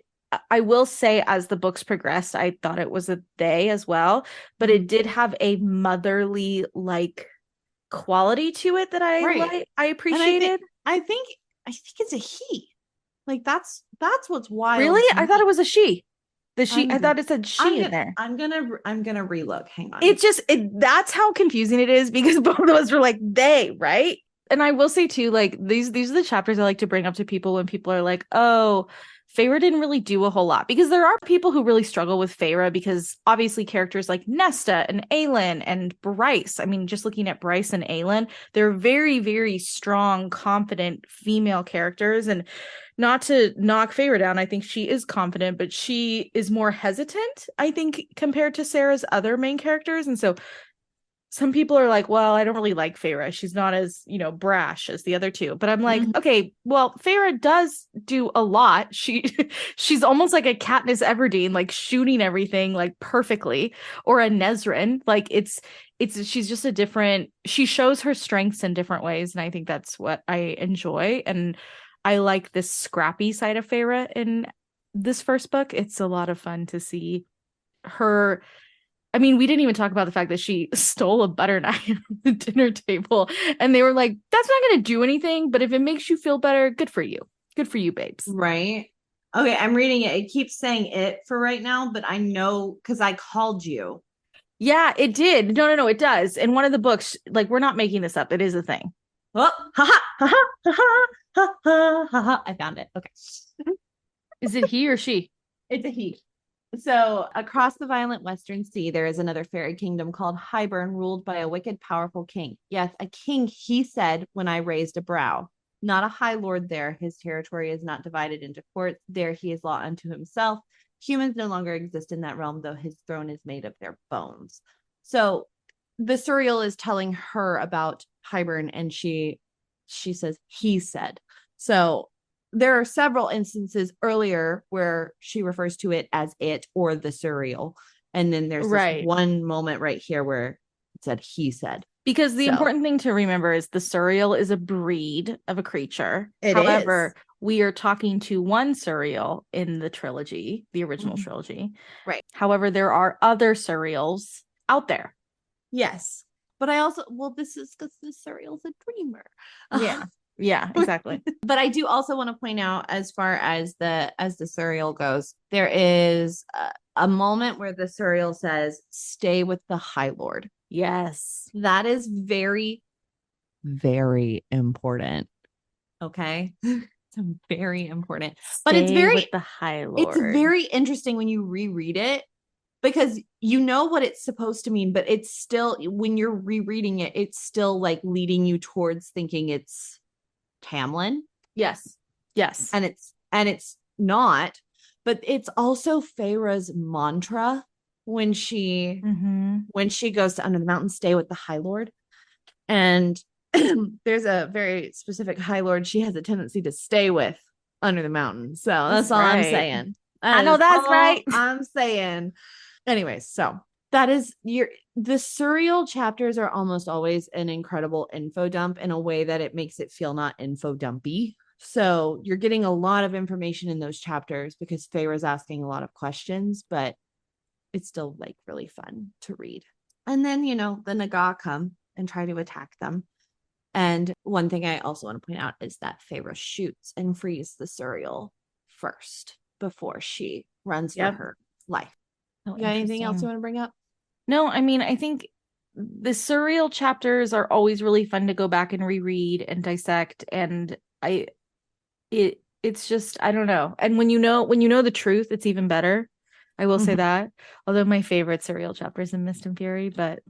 I will say, as the books progressed, I thought it was a they as well, but it did have a motherly like quality to it that I appreciated. I think it's a he. Like, that's what's wild. Really? I thought it was a she. I thought it said she in there. I'm gonna relook. Hang on. It's just that's how confusing it is, because both of us were like they, right? And I will say too, like, these are the chapters I like to bring up to people when people are like, oh, Feyre didn't really do a whole lot, because there are people who really struggle with Feyre, because obviously characters like Nesta and Aelin and Bryce, I mean, just looking at Bryce and Aelin, they're very, very strong, confident female characters. And not to knock Feyre down, I think she is confident, but she is more hesitant, I think, compared to Sarah's other main characters. And so some people are like, well, I don't really like Feyre. She's not as, brash as the other two. But I'm like, okay, well, Feyre does do a lot. She's almost like a Katniss Everdeen, like shooting everything like perfectly, or a Nesrin. Like, she's just a different, she shows her strengths in different ways. And I think that's what I enjoy. And I like this scrappy side of Feyre in this first book. It's a lot of fun to see her. I mean, we didn't even talk about the fact that she stole a butter knife from the dinner table, and they were like, that's not going to do anything, but if it makes you feel better, good for you. Good for you, babes. Right. Okay, I'm reading it. It keeps saying it for right now, but I know because I called you. Yeah, it did. No, it does. In one of the books, like, we're not making this up. It is a thing. Oh, I found it. Okay. Is it he or she? It's a he. So, across the violent western sea, there is another fairy kingdom called Hybern, ruled by a wicked, powerful king. Yes, a king, he said when I raised a brow. Not a high lord there. His territory is not divided into courts. There he is law unto himself. Humans no longer exist in that realm, though his throne is made of their bones. So, the Suriel is telling her about Hybern, and she says, he said. So, there are several instances earlier where she refers to it as it or the Suriel. And then there's this one moment right here where it said, he said. Because the important thing to remember is the Suriel is a breed of a creature. However, we are talking to one Suriel in the trilogy, the original trilogy. Right. However, there are other Suriels out there. Yes. But I also, this is because the Suriel's a dreamer. Yeah. Yeah, exactly. But I do also want to point out, as far as the Suriel goes, there is a moment where the Suriel says, stay with the High Lord. Yes. That is very very important. Okay. It's very important. But Stay with the High it's Lord. very interesting when you reread it because you know what it's supposed to mean, but it's still, when you're rereading it, it's still like leading you towards thinking it's Tamlin. Yes. Yes. And it's not, but it's also Feyre's mantra when she goes to Under the Mountain, stay with the High Lord. And there's a very specific High Lord she has a tendency to stay with Under the Mountain. So that's all I'm saying. I know that's right. I'm saying. Anyways, so that is the surreal chapters are almost always an incredible info dump in a way that it makes it feel not info dumpy. So you're getting a lot of information in those chapters because Feyre's asking a lot of questions, but it's still like really fun to read. And then, the Naga come and try to attack them. And one thing I also want to point out is that Feyre shoots and frees the Surreal first before she runs for her life. You got anything else you want to bring up? No, I mean, I think the surreal chapters are always really fun to go back and reread and dissect. And it's just, I don't know. And when you know the truth, it's even better. I will say that. Although my favorite surreal chapters in Mist and Fury, but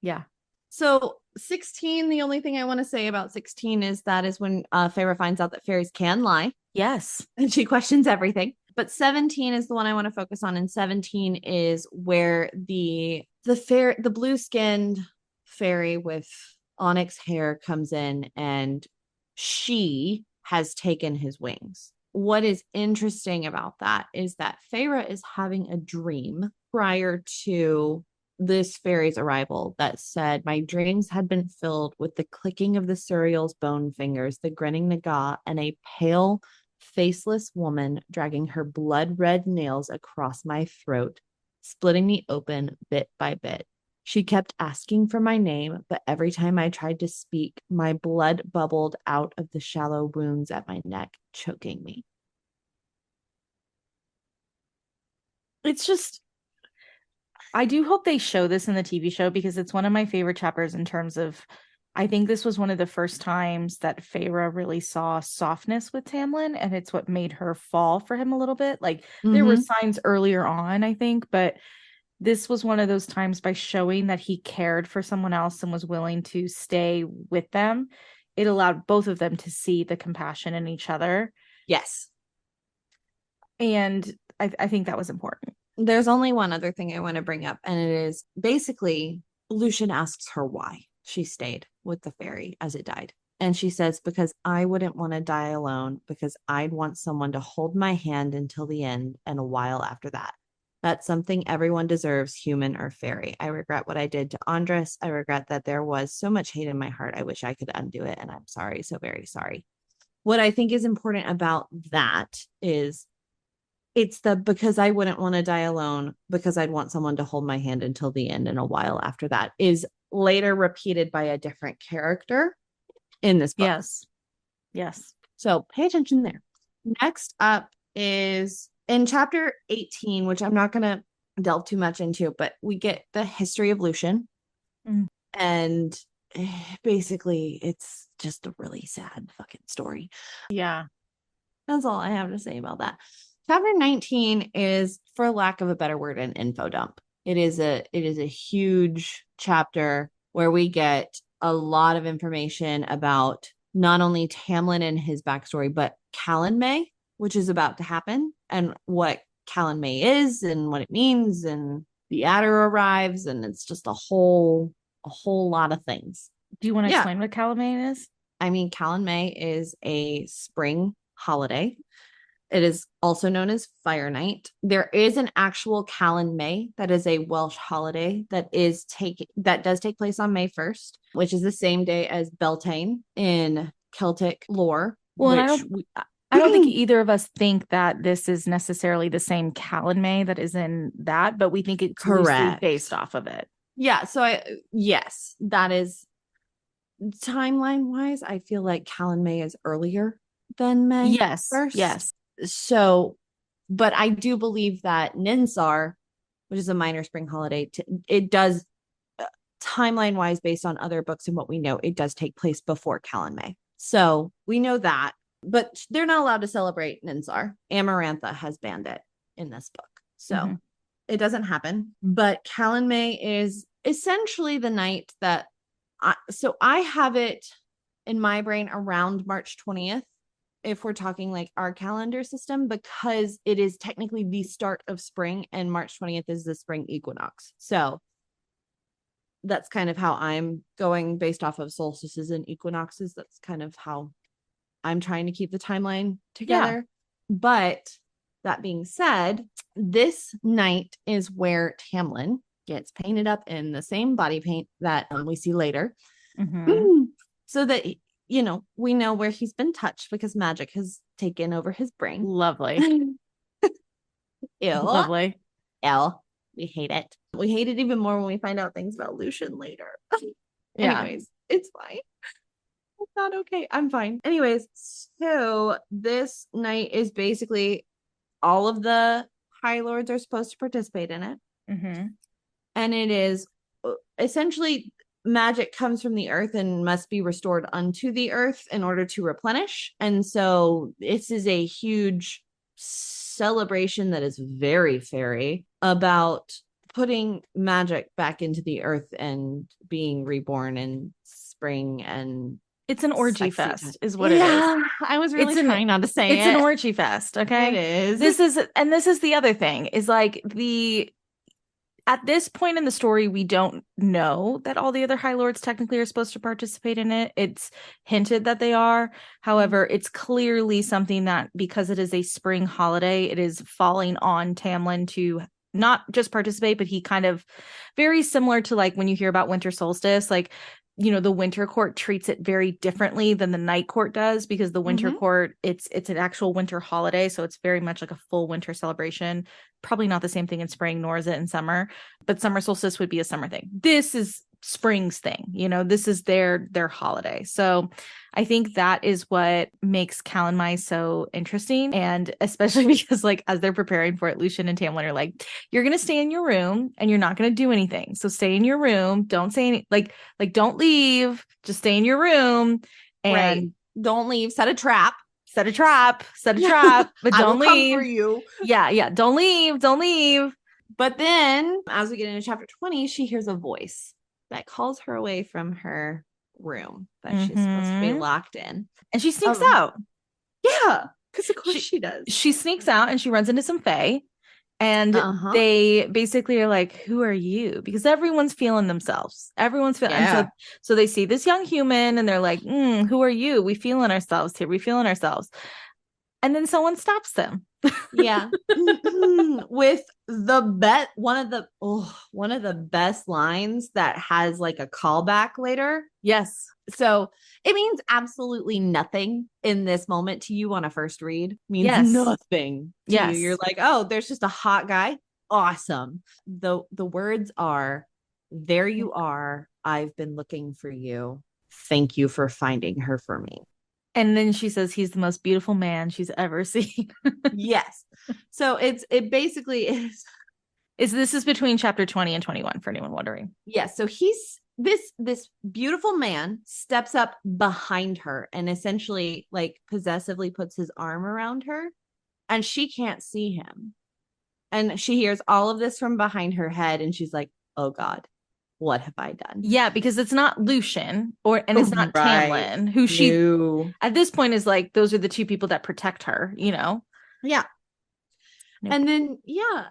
yeah. So 16, the only thing I want to say about 16 is when Feyre finds out that fairies can lie. Yes. And she questions everything. But 17 is the one I want to focus on. And 17 is where the blue-skinned fairy with onyx hair comes in and she has taken his wings. What is interesting about that is that Feyre is having a dream prior to this fairy's arrival that said, my dreams had been filled with the clicking of the Surreal's bone fingers, the grinning Naga, and a pale, faceless woman dragging her blood-red nails across my throat, splitting me open bit by bit. She kept asking for my name, but every time I tried to speak, my blood bubbled out of the shallow wounds at my neck, choking me. It's just, I do hope they show this in the TV show because it's one of my favorite chapters in terms of, I think this was one of the first times that Feyre really saw softness with Tamlin, and it's what made her fall for him a little bit. Like there were signs earlier on, I think, but this was one of those times by showing that he cared for someone else and was willing to stay with them. It allowed both of them to see the compassion in each other. Yes. And I think that was important. There's only one other thing I want to bring up, and it is basically Lucien asks her why she stayed with the fairy as it died. And she says, because I wouldn't want to die alone, because I'd want someone to hold my hand until the end and a while after that. That's something everyone deserves, human or fairy. I regret what I did to Andres. I regret that there was so much hate in my heart. I wish I could undo it, and I'm sorry, so very sorry. What I think is important about that is it's because I wouldn't want to die alone, because I'd want someone to hold my hand until the end and a while after that is later repeated by a different character in this book. Yes. So pay attention there. Next up is in chapter 18, which I'm not going to delve too much into, but we get the history of Lucien. And basically it's just a really sad fucking story. Yeah. That's all I have to say about that. Chapter 19 is, for lack of a better word, an info dump. It is a huge chapter where we get a lot of information about not only Tamlin and his backstory, but Calanmai, which is about to happen, and what Calanmai is and what it means, and the adder arrives, and it's just a whole lot of things. Do you want to explain what Calanmai is? I mean, Calanmai is a spring holiday. It is also known as Fire Night. There is an actual Calanmai that is a Welsh holiday that does take place on May 1st, which is the same day as Beltane in Celtic lore. Well, I don't think either of us think that this is necessarily the same Calanmai that is in that, but we think it's correct based off of it. Yeah. So yes, that is timeline wise. I feel like Calanmai is earlier than May. Yes. 1st. Yes. So, but I do believe that Ninsar, which is a minor spring holiday, it does timeline wise, based on other books and what we know, it does take place before Callan May. So we know that, but they're not allowed to celebrate Ninsar. Amarantha has banned it in this book. So it doesn't happen. But Callan May is essentially the night that I have it in my brain around March 20th, if we're talking like our calendar system, because it is technically the start of spring and March 20th is the spring equinox. So that's kind of how I'm going based off of solstices and equinoxes. That's kind of how I'm trying to keep the timeline together. Yeah. But that being said, this night is where Tamlin gets painted up in the same body paint that we see later. So that, you know, we know where he's been touched because magic has taken over his brain. Lovely. Ew. Lovely. Ew. We hate it. We hate it even more when we find out things about Lucian later. Anyways, it's fine. It's not okay. I'm fine. Anyways, so this night is basically all of the High Lords are supposed to participate in it. And it is essentially magic comes from the earth and must be restored unto the earth in order to replenish. And so this is a huge celebration that is very fairy about putting magic back into the earth and being reborn in spring. And it's an orgy fest is what it is. I was really trying not to say it's an orgy fest. Okay. It is. This is the other thing is like at this point in the story, we don't know that all the other High Lords technically are supposed to participate in it. It's hinted that they are. However, it's clearly something that because it is a spring holiday, it is falling on Tamlin to not just participate, but he kind of very similar to like when you hear about winter solstice, like, you know, the winter court treats it very differently than the night court does because the winter court, it's an actual winter holiday. So it's very much like a full winter celebration. Probably not the same thing in spring, nor is it in summer, but summer solstice would be a summer thing. This is spring's thing. You know, this is their holiday. So I think that is what makes Callan May so interesting. And especially because like, as they're preparing for it, Lucian and Tamlin are like, you're going to stay in your room and you're not going to do anything. So stay in your room. Don't say any, like, don't leave, just stay in your room and don't leave. Set a trap, but don't leave. Come for you. Yeah. Don't leave. But then as we get into chapter 20, she hears a voice that calls her away from her room that she's supposed to be locked in. And she sneaks out. Yeah, because of course she does. She sneaks out and she runs into some fae. And they basically are like, who are you? Because everyone's feeling themselves. Everyone's feeling. And so they see this young human and they're like, who are you? We feeling ourselves here. We feeling ourselves. And then someone stops them. Yeah. With the one of the best lines that has like a callback later. Yes. So it means absolutely nothing in this moment to you on a first read. It means nothing to you. You're like, oh, there's just a hot guy. Awesome. The words are, there you are. I've been looking for you. Thank you for finding her for me. And then she says he's the most beautiful man she's ever seen. Yes. So it basically is. This is between chapter 20 and 21 for anyone wondering. Yes. So he's this beautiful man steps up behind her and essentially like possessively puts his arm around her and she can't see him. And she hears all of this from behind her head and she's like, oh God, what have I done? Yeah, because it's not Lucian and it's not Tamlin, who she at this point is like, those are the two people that protect her, you know? Yeah. Nope.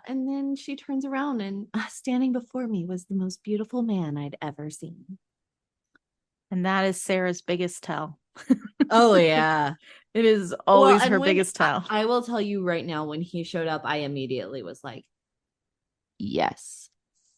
And then she turns around and standing before me was the most beautiful man I'd ever seen. And that is Sarah's biggest tell. Oh, yeah. It is always her biggest tell. I will tell you right now, when he showed up, I immediately was like, yes.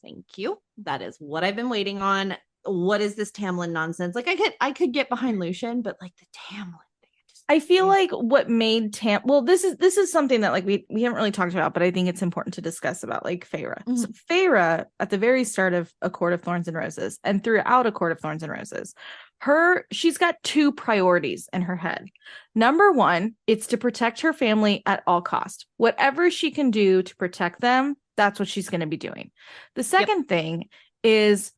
Thank you. That is what I've been waiting on. What is this Tamlin nonsense? Like I could get behind Lucian, but like the Tamlin thing, I feel like what made this is something that like we haven't really talked about, but I think it's important to discuss about like Feyre. So Feyre at the very start of A Court of Thorns and Roses and throughout A Court of Thorns and Roses, she's got two priorities in her head. Number one, it's to protect her family at all cost. Whatever she can do to protect them, that's what she's going to be doing. The second thing is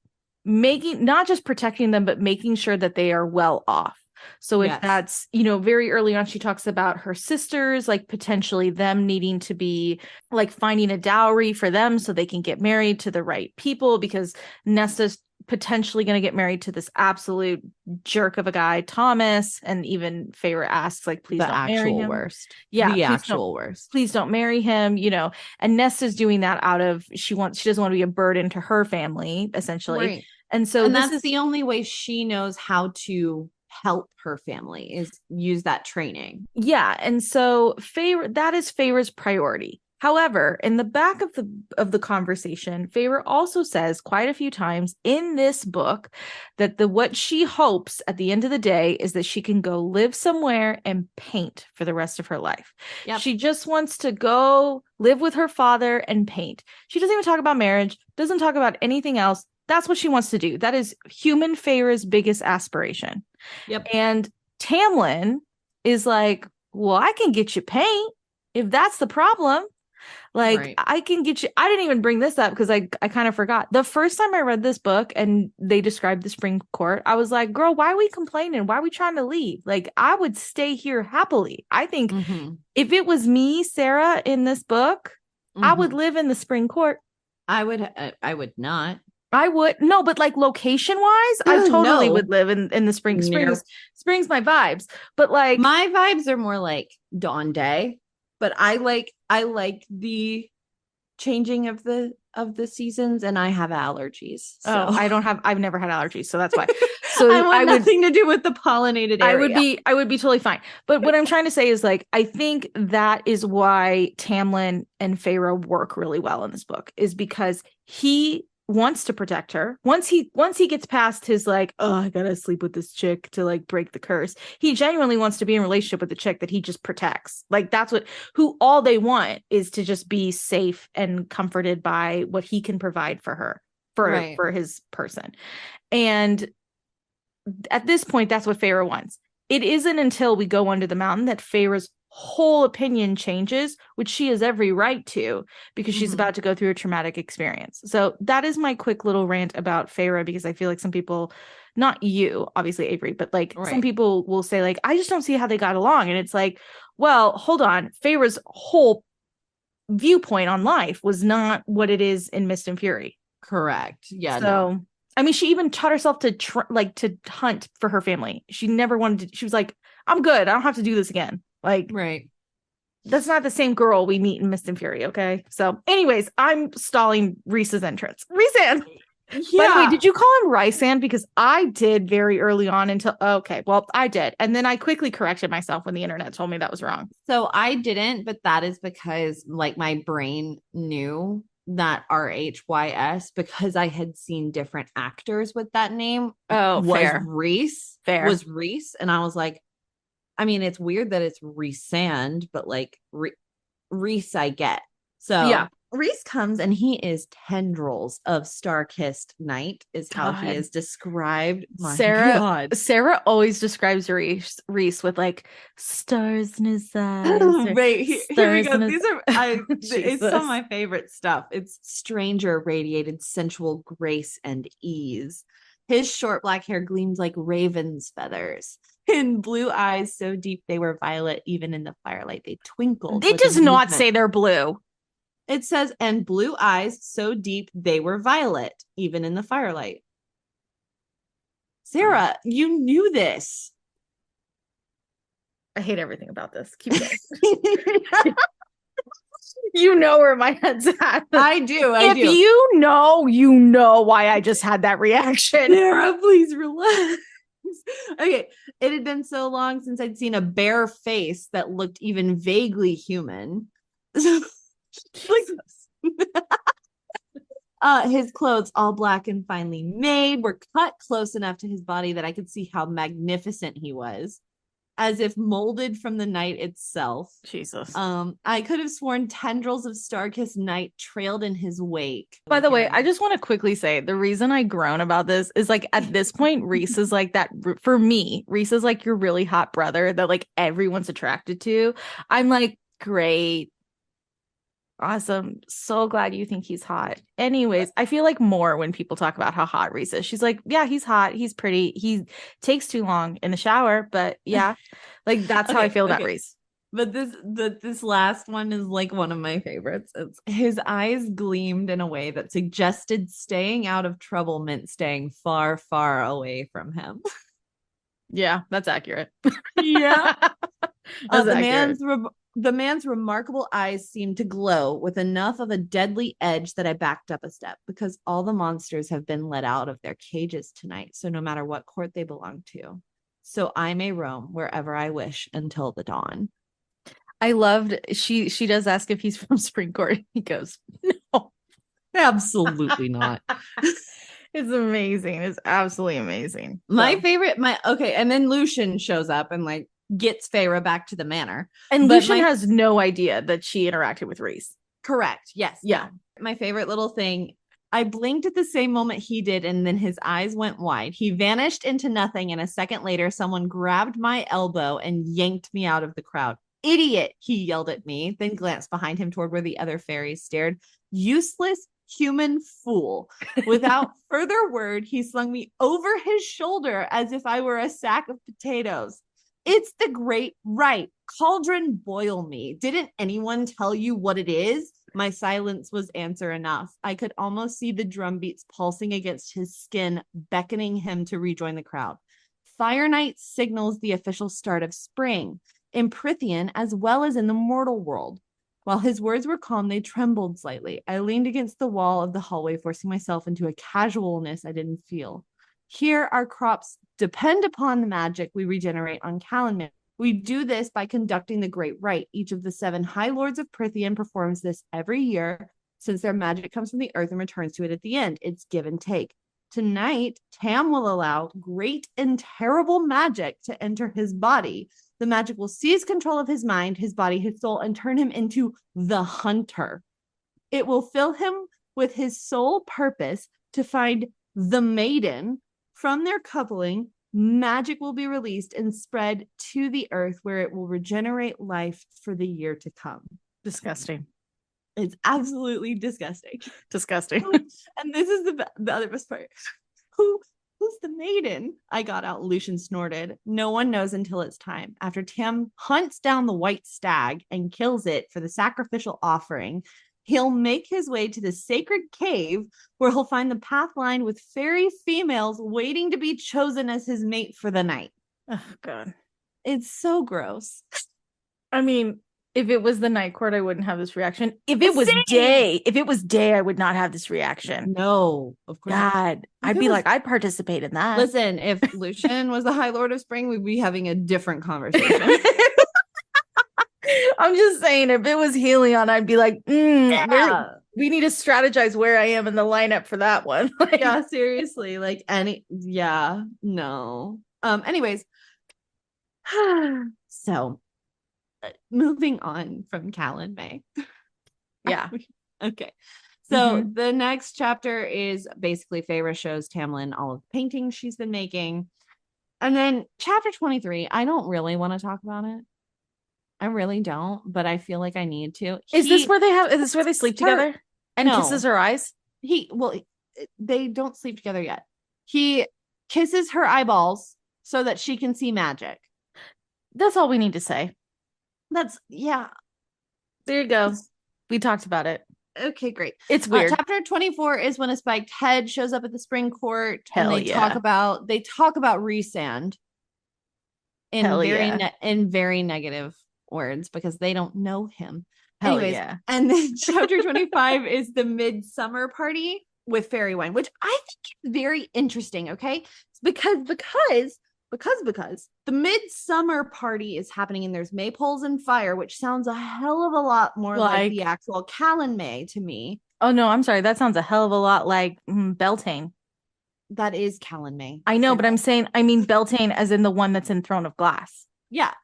making, not just protecting them, but making sure that they are well off. So if that's, very early on, she talks about her sisters, like potentially them needing to be like finding a dowry for them so they can get married to the right people, because Nesta's potentially going to get married to this absolute jerk of a guy, Thomas. And even Feyre asks, like, please don't marry him. Worst. Yeah, the actual worst. Please don't marry him, and Nesta's doing that out of, she doesn't want to be a burden to her family, essentially. Right. And so that's the only way she knows how to help her family, is use that training. Yeah. And so Feyre, that is Feyre's priority. However, in the back of the conversation, Feyre also says quite a few times in this book that what she hopes at the end of the day is that she can go live somewhere and paint for the rest of her life. Yep. She just wants to go live with her father and paint. She doesn't even talk about marriage, doesn't talk about anything else. That's what she wants to do. That is human Feyre's biggest aspiration. Yep. And Tamlin is like, well, I can get you paint if that's the problem. Like, right. I can get you. I didn't even bring this up because I kind of forgot. The first time I read this book and they described the spring court, I was like, girl, why are we complaining? Why are we trying to leave? Like, I would stay here happily. I think if it was me, Sarah, in this book, I would live in the spring court. I would not. I would. No, but like location wise, I totally would live in the spring. Spring's my vibes. But like my vibes are more like Dawn Day. But I like the changing of the seasons, and I have allergies. So. Oh, I've never had allergies, so that's why. So I want nothing to do with the pollinated area. I would be totally fine. But what I'm trying to say is, like, I think that is why Tamlin and Feyre work really well in this book, is because he wants to protect her. Once he gets past his like, oh, I gotta sleep with this chick to like break the curse, he genuinely wants to be in a relationship with the chick that he just protects. Like, that's who all they want is to just be safe and comforted by what he can provide for her, for his person. And at this point, that's what Feyre wants. It isn't until we go under the mountain that Feyre's whole opinion changes, which she has every right to, because she's about to go through a traumatic experience. So that is my quick little rant about Feyre, because I feel like some people, not you, obviously Avery, but like some people will say like, I just don't see how they got along. And it's like, well, hold on. Feyre's whole viewpoint on life was not what it is in Mist and Fury. Correct. Yeah. So, I mean, she even taught herself to hunt for her family. She never wanted to, she was like, I'm good. I don't have to do this again. Like, right. That's not the same girl we meet in Mist and Fury, okay? So, anyways, I'm stalling Rhys's entrance. Rhysand! Yeah. By the way, did you call him Rhysand? Because I did very early on until... Okay, well, I did. And then I quickly corrected myself when the internet told me that was wrong. So, I didn't, but that is because, like, my brain knew that RHYS, because I had seen different actors with that name. Oh, fair. Rhys. Fair. Was Rhys. And I was like, I mean, it's weird that it's Rhysand, but like Rhys, I get. So yeah, Rhys comes and he is tendrils of star-kissed night, is how he is described. Sarah always describes Rhys with like stars in his eyes. Right, here we go. These are it's some of my favorite stuff. It's stranger radiated sensual grace and ease. His short black hair gleamed like raven's feathers. In blue eyes so deep they were violet, even in the firelight they twinkled. It does not say they're blue. It says, and blue eyes so deep they were violet, even in the firelight. Sarah, you knew this. I hate everything about this. Keep going. You know where my head's at. I do. If you know why I just had that reaction. Sarah, please relax. Okay, it had been so long since I'd seen a bare face that looked even vaguely human. His clothes, all black and finely made, were cut close enough to his body that I could see how magnificent he was, as if molded from the night itself. Jesus. I could have sworn tendrils of star-kissed night trailed in his wake. By the way, I just want to quickly say the reason I groan about this is like at this point, Rhys is like that for me. Rhys is like your really hot brother that like everyone's attracted to. I'm like, great. Awesome. So glad you think he's hot. Anyways, I feel like more when people talk about how hot Reese is. She's like, yeah, he's hot. He's pretty. He takes too long in the shower, but yeah, like that's how I feel about Reese. But this last one is like one of my favorites. His eyes gleamed in a way that suggested staying out of trouble meant staying far, far away from him. Yeah, that's accurate. Yeah. The man's remarkable eyes seemed to glow with enough of a deadly edge that I backed up a step, because all the monsters have been let out of their cages tonight. So no matter what court they belong to, so I may roam wherever I wish until the dawn. I loved she does ask if he's from Spring Court. He goes, no, absolutely not. It's amazing. It's absolutely amazing. My favorite, and then Lucian shows up and like gets Feyre back to the manor. And Lucian has no idea that she interacted with Reese. Correct. Yes. Yeah. No. My favorite little thing, I blinked at the same moment he did, and then his eyes went wide. He vanished into nothing, and a second later, someone grabbed my elbow and yanked me out of the crowd. Idiot, he yelled at me, then glanced behind him toward where the other fairies stared. Useless human fool. Without further word, he slung me over his shoulder as if I were a sack of potatoes. It's the great right. Cauldron boil me. Didn't anyone tell you what it is? My silence was answer enough. I could almost see the drum beats pulsing against his skin, beckoning him to rejoin the crowd. Fire Night signals the official start of spring, in Prythian as well as in the mortal world. While his words were calm, they trembled slightly. I leaned against the wall of the hallway, forcing myself into a casualness I didn't feel. Here, our crops depend upon the magic we regenerate on Callan. We do this by conducting the Great Rite. Each of the 7 High Lords of Prythian performs this every year, since their magic comes from the earth and returns to it at the end. It's give and take. Tonight, Tam will allow great and terrible magic to enter his body. The magic will seize control of his mind, his body, his soul, and turn him into the hunter. It will fill him with his sole purpose to find the maiden. From their coupling, magic will be released and spread to the earth, where it will regenerate life for the year to come. Disgusting. It's absolutely disgusting. Disgusting. And this is the other best part. Who's the maiden? I got out, Lucian snorted. No one knows until it's time. After Tam hunts down the white stag and kills it for the sacrificial offering, he'll make his way to the sacred cave, where he'll find the path lined with fairy females waiting to be chosen as his mate for the night. Oh, God. It's so gross. I mean, if it was the night court, I wouldn't have this reaction. If it was day, I would not have this reaction. No, of course. God, I'd be like, I'd participate in that. Listen, if Lucian was the High Lord of Spring, we'd be having a different conversation. I'm just saying, if it was Helion, I'd be like, we need to strategize where I am in the lineup for that one. Yeah, seriously. No. Anyways. So moving on from Callan May. Yeah. Okay. So the next chapter is basically Feyre shows Tamlin all of the paintings she's been making. And then chapter 23, I don't really want to talk about it. I really don't, but I feel like I need to. Is this where they sleep together and kisses her eyes? They don't sleep together yet. He kisses her eyeballs so that she can see magic. That's all we need to say. Yeah. There you go. We talked about it. Okay, great. It's weird. Chapter 24 is when a spiked head shows up at the spring court. Hell and they talk about Rhysand in very negative words because they don't know him. Anyways, and then chapter 25 is the midsummer party with fairy wine, which I think is very interesting. Okay, because the midsummer party is happening and there's maypoles and fire, which sounds a hell of a lot more like the actual Callan May to me. Oh no, I'm sorry. That sounds a hell of a lot like Beltane. That is Callan May. I know, but I mean Beltane as in the one that's in Throne of Glass. Yeah.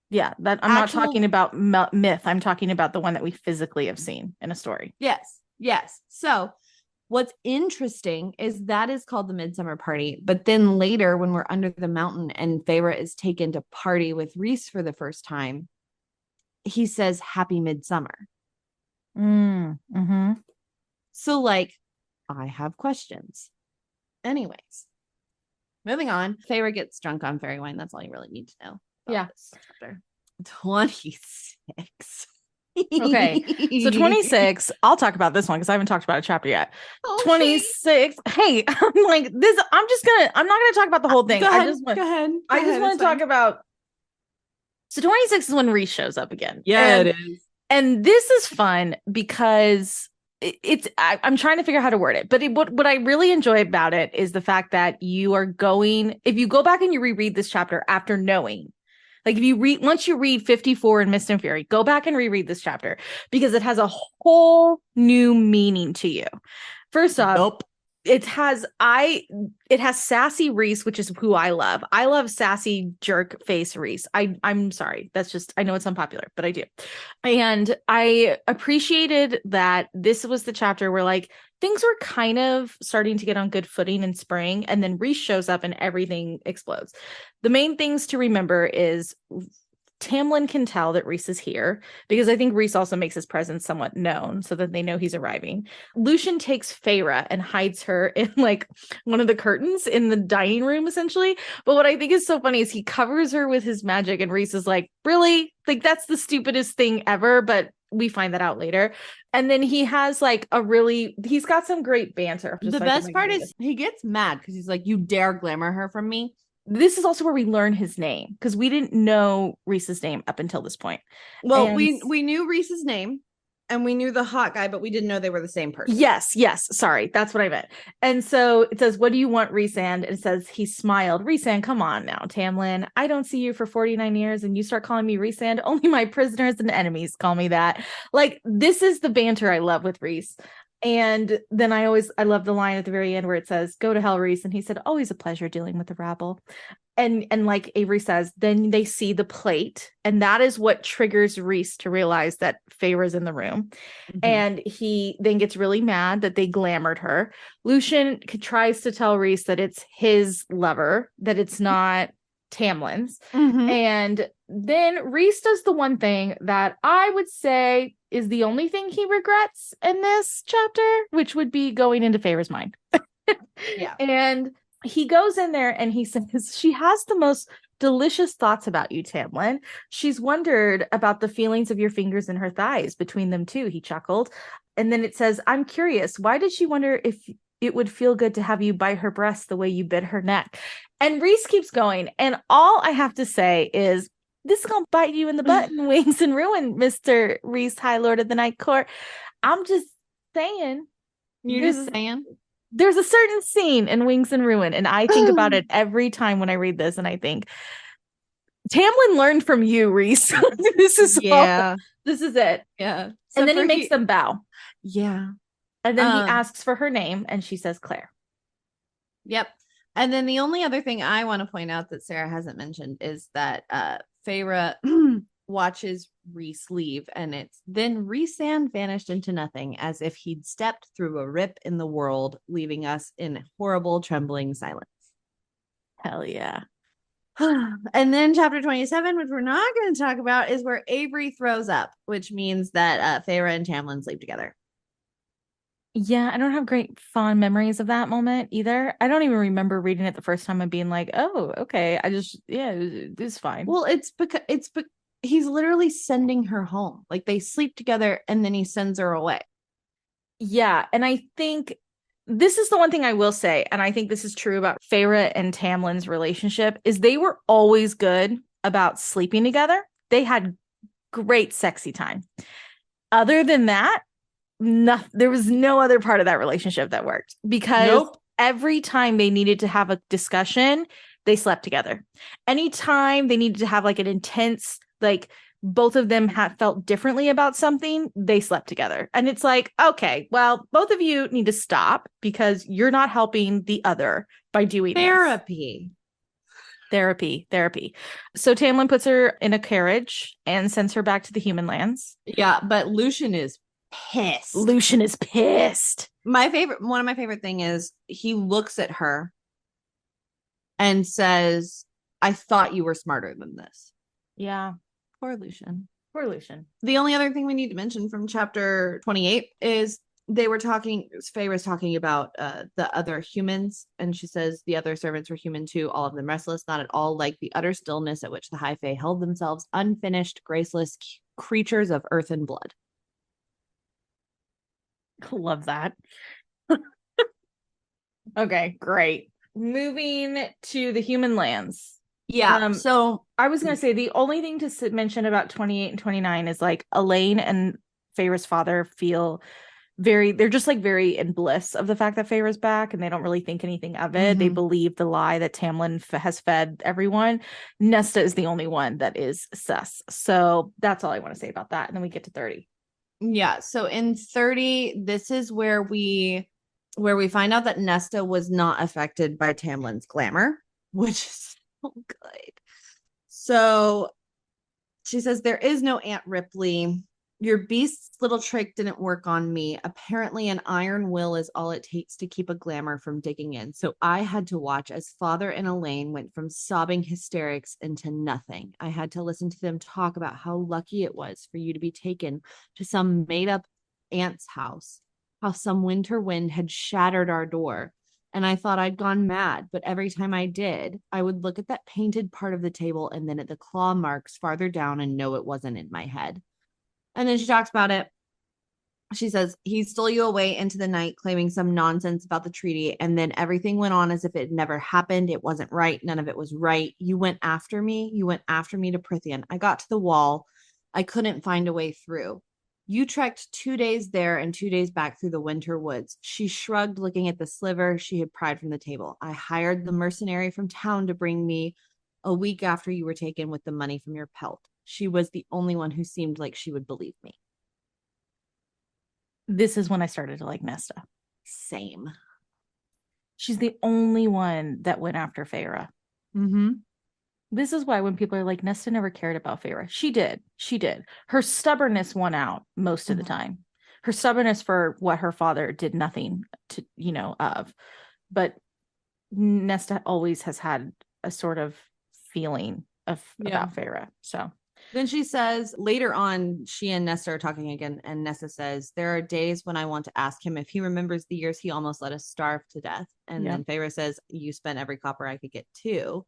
Yeah, that I'm not talking about myth. I'm talking about the one that we physically have seen in a story. Yes. So what's interesting is that is called the Midsummer Party. But then later, when we're under the mountain and Feyre is taken to party with Rhys for the first time, he says, "Happy Midsummer." Mm-hmm. So like, I have questions. Anyways, moving on. Feyre gets drunk on fairy wine. That's all you really need to know about this chapter. 26. Okay. So 26, I'll talk about this one because I haven't talked about a chapter yet. Oh, 26. Hey, I'm like this. I'm not gonna talk about the whole thing. Go ahead. I just want to talk about. So 26 is when Rhys shows up again. Yeah, it is. And this is fun because I'm trying to figure out how to word it, but what I really enjoy about it is the fact that if you go back and you reread this chapter after knowing, like once you read 54 in Mist and Fury, go back and reread this chapter because it has a whole new meaning to you. First off, it has sassy Rhys, which is who I love. I love sassy jerk face Rhys. I'm sorry. That's just, I know it's unpopular, but I do. And I appreciated that this was the chapter where like things were kind of starting to get on good footing in spring. And then Rhys shows up and everything explodes. The main things to remember is Tamlin can tell that Rhys is here because I think Rhys also makes his presence somewhat known so that they know he's arriving. Lucien takes Feyre and hides her in like one of the curtains in the dining room, essentially. But what I think is so funny is he covers her with his magic and Rhys is like, really? Like, that's the stupidest thing ever. But we find that out later. And then he has like he's got some great banter. The best part is he gets mad because he's like, you dare glamour her from me? This is also where we learn his name because we didn't know Rhys's name up until this point. Well, we knew Rhys's name and we knew the hot guy, but we didn't know they were the same person. Yes. Sorry, that's what I meant. And so it says, "What do you want, Rhysand?" And it says he smiled. Rhysand, come on now, Tamlin. I don't see you for 49 years, and you start calling me Rhysand. Only my prisoners and enemies call me that. Like, this is the banter I love with Rhys. And then I love the line at the very end where it says, "Go to hell, Rhys." And he said, "Always a pleasure dealing with the rabble." And like Avery says, then they see the plate. And that is what triggers Rhys to realize that Feyre's in the room. Mm-hmm. And he then gets really mad that they glamored her. Lucien tries to tell Rhys that it's his lover, that it's not Tamlin's. Mm-hmm. And then Rhys does the one thing that I would say is the only thing he regrets in this chapter, which would be going into Feyre's mind. Yeah. And he goes in there and he says, "She has the most delicious thoughts about you, Tamlin. She's wondered about the feelings of your fingers and her thighs between them too," he chuckled. And then it says, "I'm curious, why did she wonder if it would feel good to have you bite her breast the way you bit her neck?" And Rhys keeps going. And all I have to say is, this is going to bite you in the butt and wings and ruin, Mr. Rhys, High Lord of the Night Court. I'm just saying. You're just saying? There's a certain scene in Wings and Ruin, and I think about it every time when I read this, and I think, Tamlin learned from you, Rhys. This is it. Yeah. So and then he makes them bow. Yeah. And then he asks for her name, and she says Claire. Yep. And then the only other thing I want to point out that Sarah hasn't mentioned is that Feyre watches Rhys leave, and it's then Rhysand vanished into nothing as if he'd stepped through a rip in the world, leaving us in horrible trembling silence. Hell yeah. And then chapter 27, which we're not going to talk about, is where Avery throws up, which means that Feyre and Tamlin sleep together. Yeah, I don't have great fond memories of that moment either. I don't even remember reading it the first time and being like, oh, okay. It's fine. Well, it's because he's literally sending her home. Like, they sleep together and then he sends her away. Yeah. And I think this is the one thing I will say, and I think this is true about Feyre and Tamlin's relationship, is they were always good about sleeping together. They had great sexy time. Other than that, there was no other part of that relationship that worked, because every time they needed to have a discussion, they slept together. Anytime they needed to have like an intense, like both of them had felt differently about something, they slept together. And it's like, okay, well, both of you need to stop because you're not helping the other by doing therapy. Therapy. So Tamlin puts her in a carriage and sends her back to the human lands. Yeah, but Lucien is pissed. One of my favorite thing is he looks at her and says, "I thought you were smarter than this." Yeah. Poor Lucien. Poor Lucian. The only other thing we need to mention from chapter 28 is Faye was talking about the other humans, and she says the other servants were human too, all of them restless, not at all like the utter stillness at which the high Fae held themselves, unfinished, graceless creatures of earth and blood. Love that. Okay, great. Moving to the human lands. Yeah. So I was going to say the only thing to mention about 28 and 29 is like Elaine and Feyre's father feel they're just like very in bliss of the fact that Feyre's back, and they don't really think anything of it. They believe the lie that Tamlin has fed everyone. Nesta is the only one that is sus. So that's all I want to say about that. And then we get to 30. Yeah. So in 30, this is where we find out that Nesta was not affected by Tamlin's glamour, which is so good. So she says, there is no Aunt Ripley. Your beast's little trick didn't work on me. Apparently, an iron will is all it takes to keep a glamour from digging in. So I had to watch as Father and Elaine went from sobbing hysterics into nothing. I had to listen to them talk about how lucky it was for you to be taken to some made-up aunt's house, how some winter wind had shattered our door. And I thought I'd gone mad, but every time I did, I would look at that painted part of the table and then at the claw marks farther down and know it wasn't in my head. And then she talks about it. She says, he stole you away into the night, claiming some nonsense about the treaty. And then everything went on as if it never happened. It wasn't right. None of it was right. You went after me. You went after me to Prithian. I got to the wall. I couldn't find a way through. You trekked 2 days there and 2 days back through the winter woods. She shrugged, looking at the sliver she had pried from the table. I hired the mercenary from town to bring me a week after you were taken with the money from your pelt. She was the only one who seemed like she would believe me. This is when I started to like Nesta. Same. She's the only one that went after Feyre. This is why when people are like, Nesta never cared about Feyre. She did. She did. Her stubbornness won out most of the time. Her stubbornness for what her father did nothing to, of. But Nesta always has had a sort of feeling about Feyre. So then she says later on, she and Nesta are talking again, and Nesta says, there are days when I want to ask him if he remembers the years he almost let us starve to death. And then Feyre says, you spent every copper I could get too.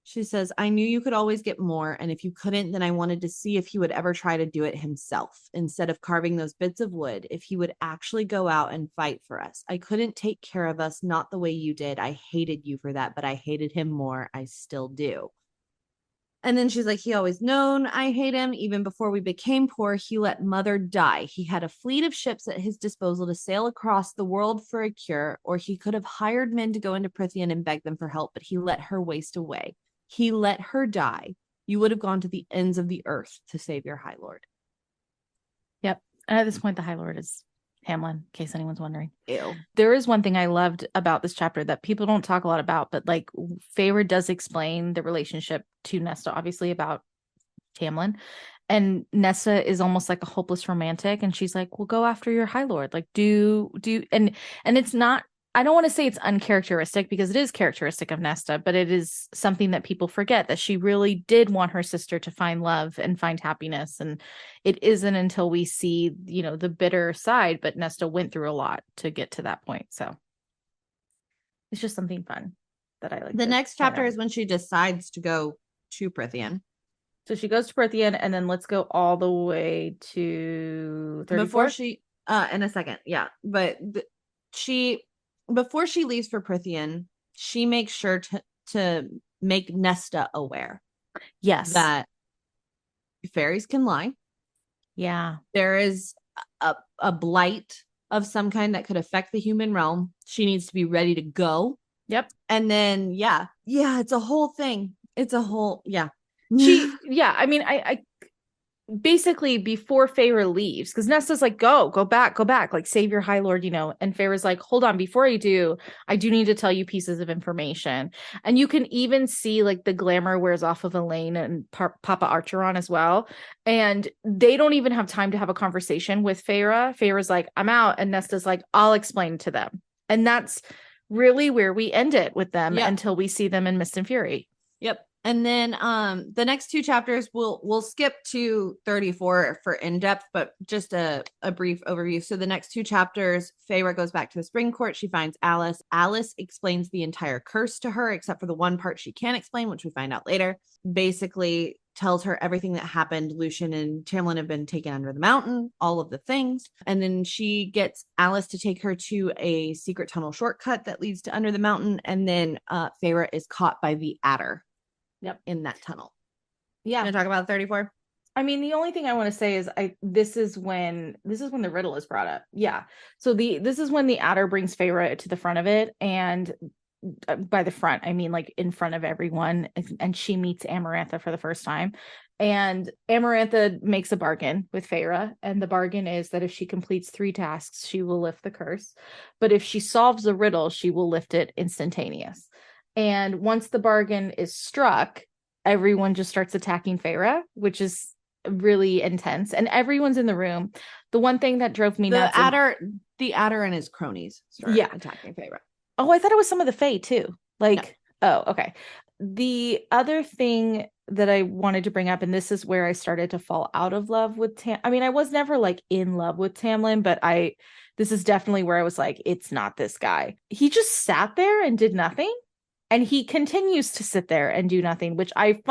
She says, I knew you could always get more, and if you couldn't, then I wanted to see if he would ever try to do it himself. Instead of carving those bits of wood, if he would actually go out and fight for us. I couldn't take care of us, not the way you did. I hated you for that, but I hated him more. I still do. And then she's like, he always known I hate him. Even before we became poor, he let mother die. He had a fleet of ships at his disposal to sail across the world for a cure, or he could have hired men to go into Prithian and beg them for help, but he let her waste away. He let her die. You would have gone to the ends of the earth to save your High Lord. Yep. And at this point, the High Lord is Tamlin, in case anyone's wondering. Ew. There is one thing I loved about this chapter that people don't talk a lot about, but like Feyre does explain the relationship to Nesta, obviously, about Tamlin. And Nesta is almost like a hopeless romantic, and she's like, well, go after your High Lord. Like, and it's not, I don't want to say it's uncharacteristic, because it is characteristic of Nesta, but it is something that people forget, that she really did want her sister to find love and find happiness. And it isn't until we see, the bitter side, but Nesta went through a lot to get to that point. So it's just something fun that I like. The next chapter is when she decides to go to Prithian. So she goes to Prithian, and then let's go all the way to 34? Before she, in a second. Yeah. But before she leaves for Prithian, she makes sure to make Nesta aware. Yes. That fairies can lie. Yeah. There is a blight of some kind that could affect the human realm. She needs to be ready to go. Yep. And then, it's a whole thing. It's a whole, I mean, I basically before Feyre leaves, because Nesta's like, go back, like save your High Lord, and Feyre's like, hold on, before I do need to tell you pieces of information. And you can even see like the glamour wears off of Elaine and Papa Archeron as well. And they don't even have time to have a conversation with Feyre. Feyre's like, I'm out. And Nesta's like, I'll explain to them. And that's really where we end it with them until we see them in Mist and Fury. Yep. And then the next two chapters we'll skip to 34 for in-depth, but just a brief overview. So the next two chapters, Feyre goes back to the spring court. She finds Alice. Alice explains the entire curse to her, except for the one part she can't explain, which we find out later. Basically tells her everything that happened. Lucian and Tamlin have been taken under the mountain, all of the things. And then she gets Alice to take her to a secret tunnel shortcut that leads to under the mountain. And then Feyre is caught by the adder. Yep. In that tunnel. Yeah. Gonna talk about 34. I mean, the only thing I want to say is this is when the riddle is brought up. Yeah. So this is when the adder brings Feyre to the front of it, and by the front, I mean like in front of everyone, and she meets Amarantha for the first time. And Amarantha makes a bargain with Feyre, and the bargain is that if she completes 3 tasks, she will lift the curse. But if she solves the riddle, she will lift it instantaneous. And once the bargain is struck, everyone just starts attacking Feyre, which is really intense. And everyone's in the room. The one thing that drove me nuts. The adder and his cronies start attacking Feyre. Oh, I thought it was some of the Fae too. Like, no. Oh, okay. The other thing that I wanted to bring up, and this is where I started to fall out of love with I mean, I was never like in love with Tamlin, but this is definitely where I was like, it's not this guy. He just sat there and did nothing. And he continues to sit there and do nothing, which I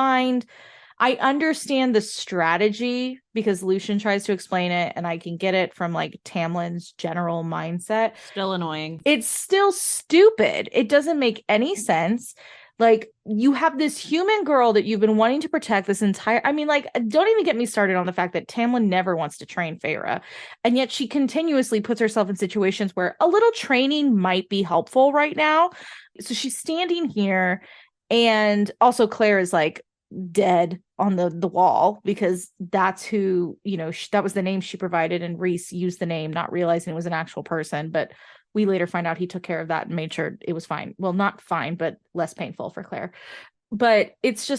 understand the strategy because Lucian tries to explain it, and I can get it from like Tamlin's general mindset. Still annoying. It's still stupid. It doesn't make any sense. Like, you have this human girl that you've been wanting to protect this entire... I mean, like, don't even get me started on the fact that Tamlin never wants to train Feyre. And yet she continuously puts herself in situations where a little training might be helpful right now. So she's standing here, and also Claire is like dead on the wall because that's who, that was the name she provided, and Rhys used the name not realizing it was an actual person. But we later find out he took care of that and made sure it was fine. Well, not fine, but less painful for Claire. But it's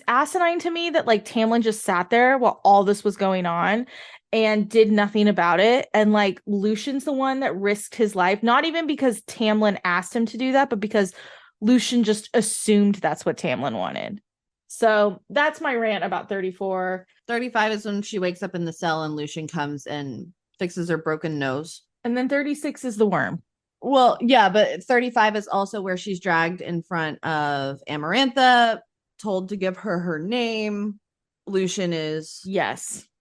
asinine to me that like Tamlin just sat there while all this was going on and did nothing about it. And like Lucian's the one that risked his life, not even because Tamlin asked him to do that, but because Lucian just assumed that's what Tamlin wanted. So that's my rant about 34. 35 is when she wakes up in the cell and Lucian comes and fixes her broken nose. And then 36 is the worm. Well, yeah, but 35 is also where she's dragged in front of Amarantha, told to give her name. Lucian is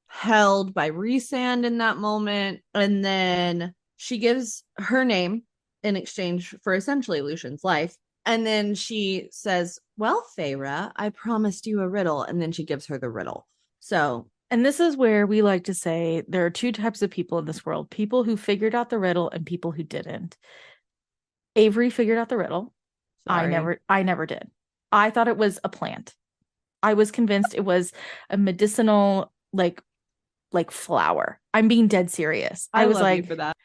held by Rhysand in that moment. And then she gives her name in exchange for essentially Lucian's life. And then she says, well, Feyre, I promised you a riddle. And then she gives her the riddle. So... And this is where we like to say there are 2 types of people in this world: people who figured out the riddle and people who didn't. Avery figured out the riddle. Sorry. I never did. I thought it was a plant. I was convinced it was a medicinal like flower. I'm being dead serious. I was like, for that.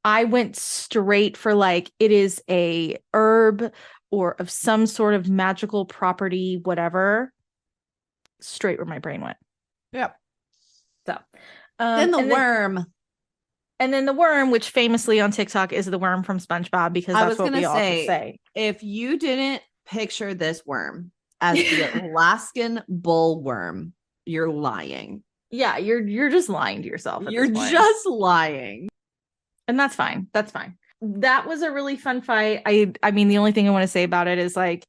I went straight for like it is a herb or of some sort of magical property, whatever. Straight where my brain went. Yep. So then the worm. And then the worm, which famously on TikTok is the worm from SpongeBob, because that's what we all say. If you didn't picture this worm as the Alaskan bullworm, you're lying. Yeah, you're just lying to yourself. You're just lying. And that's fine. That's fine. That was a really fun fight. I mean, the only thing I want to say about it is like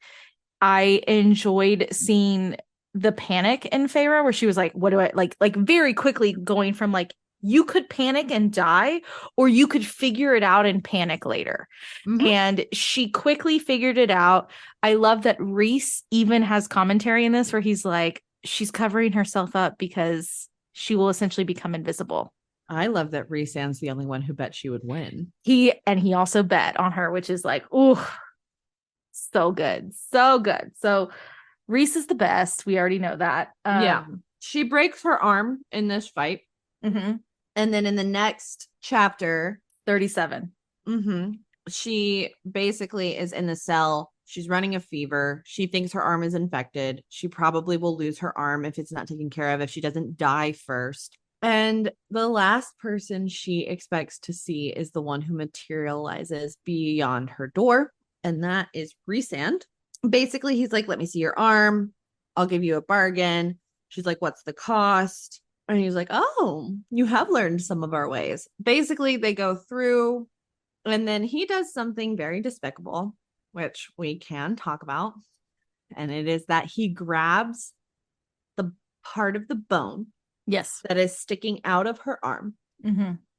I enjoyed seeing the panic in Feyre, where she was like, what do I like very quickly going from like, you could panic and die, or you could figure it out and panic later. Mm-hmm. And she quickly figured it out. I love that Rhys even has commentary in this where he's like, she's covering herself up because she will essentially become invisible. I love that Rhysand's the only one who bet she would win. He also bet on her, which is like, ooh, so good. So good. So Rhys is the best. We already know that. Yeah. She breaks her arm in this fight. Mm-hmm. And then in the next chapter, 37, she basically is in the cell. She's running a fever. She thinks her arm is infected. She probably will lose her arm if it's not taken care of, if she doesn't die first. And the last person she expects to see is the one who materializes beyond her door. And that is Rhysand. basically he's like, let me see your arm. I'll give you a bargain. She's like, what's the cost? And he's like, oh, you have learned some of our ways. Basically, they go through, and then he does something very despicable, which we can talk about. And it is that he grabs the part of the bone Yes. that is sticking out of her arm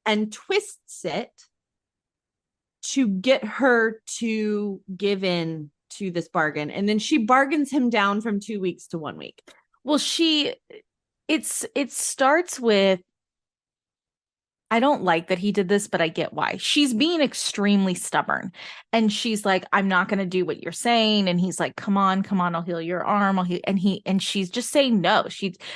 and twists it to get her to give in to this bargain. And then she bargains him down from 2 weeks to 1 week. Well, it starts with, I don't like that he did this, but I get why. She's being extremely stubborn. And she's like, I'm not going to do what you're saying. And he's like, come on, I'll heal your arm. And she's just saying no.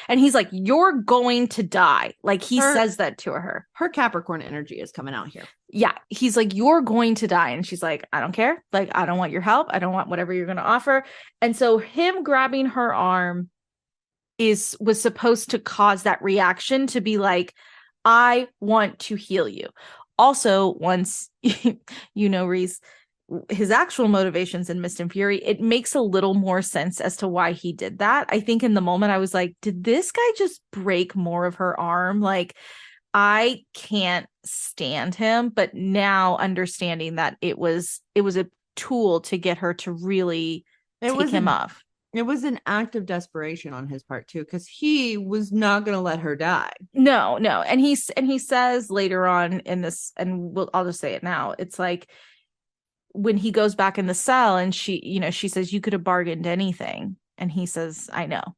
And he's like, you're going to die. Like he says that to her. Her Capricorn energy is coming out here. Yeah. He's like, you're going to die. And she's like, I don't care. Like, I don't want your help. I don't want whatever you're going to offer. And so him grabbing her arm was supposed to cause that reaction to be like, I want to heal you. Also, once Reese, his actual motivations in Mist and Fury, it makes a little more sense as to why he did that. I think in the moment I was like, did this guy just break more of her arm? Like, I can't stand him. But now understanding that it was a tool to get her to really take him off. It was an act of desperation on his part too, because he was not going to let her die. No. And he says later on in this, and I'll just say it now. It's like when he goes back in the cell and she says, you could have bargained anything. And he says, I know.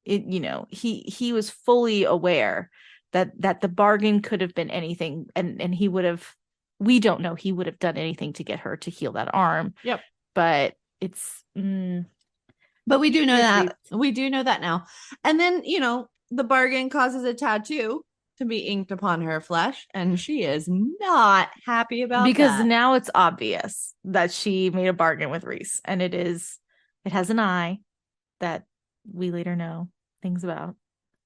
He was fully aware that the bargain could have been anything. And he would have, we don't know, he would have done anything to get her to heal that arm. Yep. But it's, but we do know that. We do know that now. And then, the bargain causes a tattoo to be inked upon her flesh. And she is not happy about that. Because now it's obvious that she made a bargain with Reese. And it has an eye that we later know things about.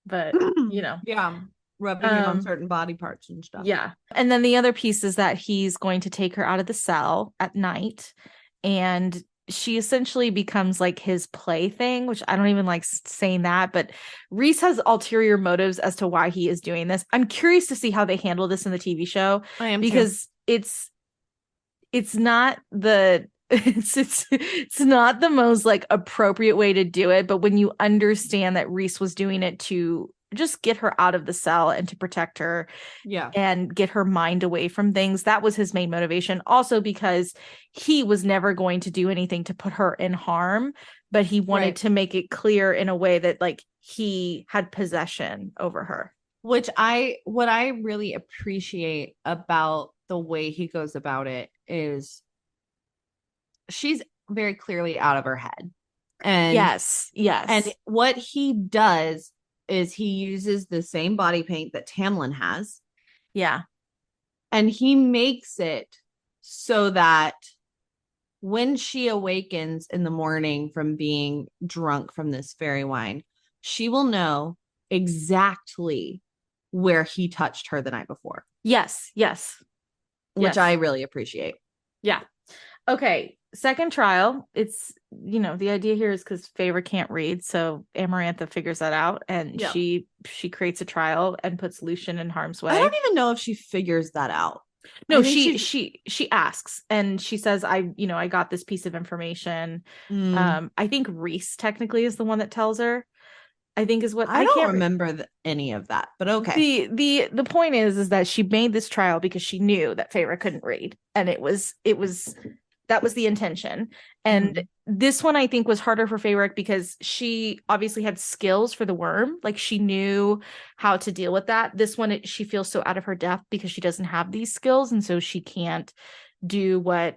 But, Yeah. Rubbing it on certain body parts and stuff. Yeah. And then the other piece is that he's going to take her out of the cell at night. And she essentially becomes like his plaything, which I don't even like saying that, but Reese has ulterior motives as to why he is doing this. I'm curious to see how they handle this in the TV show. I am because too. It's not the it's not the most like appropriate way to do it, but when you understand that Reese was doing it to just get her out of the cell and to protect her and get her mind away from things, that was his main motivation. Also because he was never going to do anything to put her in harm, but he wanted to make it clear in a way that like he had possession over her. What I really appreciate about the way he goes about it is she's very clearly out of her head. And yes. And what he does is he uses the same body paint that Tamlin has. Yeah. And he makes it so that when she awakens in the morning from being drunk from this fairy wine, she will know exactly where he touched her the night before. Yes. Which I really appreciate. Yeah. Okay. Second trial. It's, the idea here is because Feyre can't read. So Amarantha figures that out and she creates a trial and puts Lucien in harm's way. I don't even know if she figures that out. No, she asks and she says, I got this piece of information. I think Reese technically is the one that tells her. I think is what I don't remember any of that, but okay. The point is that she made this trial because she knew that Feyre couldn't read, and that was the intention. And this one I think was harder for Feyre because she obviously had skills for the worm, like she knew how to deal with that. This one she feels so out of her depth because she doesn't have these skills, and so she can't do what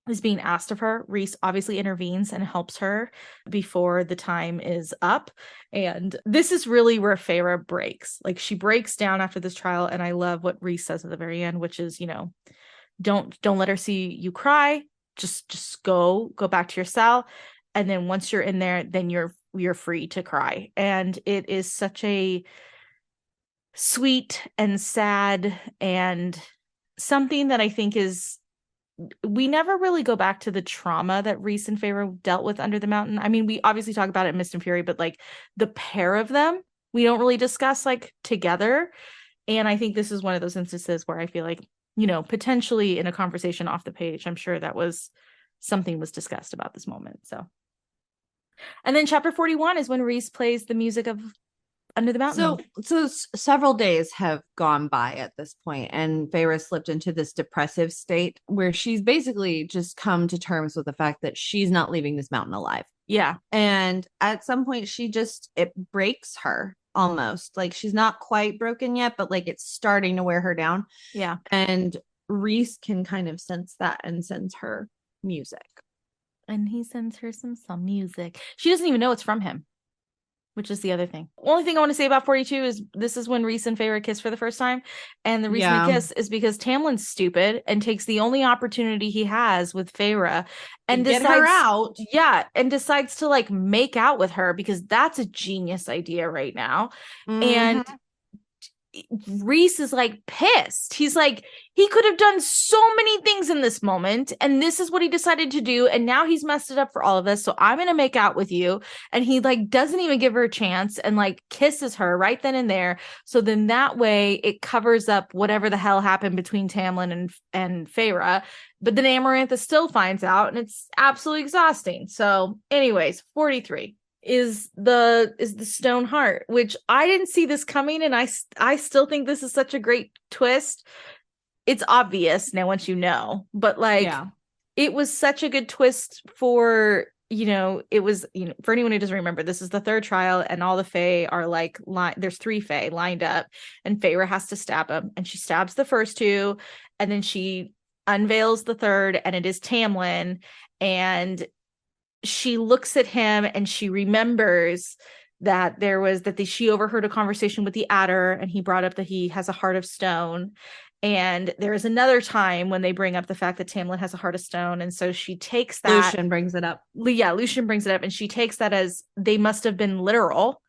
is being asked of her. Reese obviously intervenes and helps her before the time is up. And this is really where Feyre breaks. Like she breaks down after this trial. And I love what Reese says at the very end, which is, don't let her see you cry. Just go back to your cell. And then once you're in there, then you're free to cry. And it is such a sweet and sad and something that I think is we never really go back to the trauma that Rhys and Feyre dealt with under the mountain. I mean, we obviously talk about it in Mist and Fury, but like the pair of them, we don't really discuss like together. And I think this is one of those instances where I feel like, you know, potentially in a conversation off the page, I'm sure that was something was discussed about this moment. So, and then chapter 41 is when Rhys plays the music of Under the Mountain. So several days have gone by at this point, and Feyre slipped into this depressive state where she's basically just come to terms with the fact that she's not leaving this mountain alive. Yeah. And at some point it breaks her almost. Like she's not quite broken yet, but like it's starting to wear her down. Yeah. And Rhys can kind of sense that and sends her music. And he sends her some music. She doesn't even know it's from him, which is the other thing. Only thing I want to say about 42 is this is when Rhys and Feyre kiss for the first time. And the reason they kiss is because Tamlin's stupid and takes the only opportunity he has with Feyre and decides, get her out. Yeah. And decides to like make out with her because that's a genius idea right now. Mm-hmm. And Rhys is like pissed. He's like, he could have done so many things in this moment, and this is what he decided to do, and now he's messed it up for all of us, so I'm gonna make out with you. And he like doesn't even give her a chance and like kisses her right then and there. So then that way it covers up whatever the hell happened between Tamlin and Feyre. But then Amarantha still finds out, and it's absolutely exhausting. So anyways, 43 is the stone heart, which I didn't see this coming, and I still think this is such a great twist. It's obvious now once you know, but like it was such a good twist for, you know, it was, you know, for anyone who doesn't remember, this is the third trial and all the Fae are like there's 3 Fae lined up, and Feyre has to stab them, and she stabs the first 2, and then she unveils the third, and it is Tamlin, and she looks at him and she remembers that she overheard a conversation with the Adder, and he brought up that he has a heart of stone. And there is another time when they bring up the fact that Tamlin has a heart of stone. And so she takes that. Lucien brings it up. Yeah, Lucien brings it up, and she takes that as they must have been literal.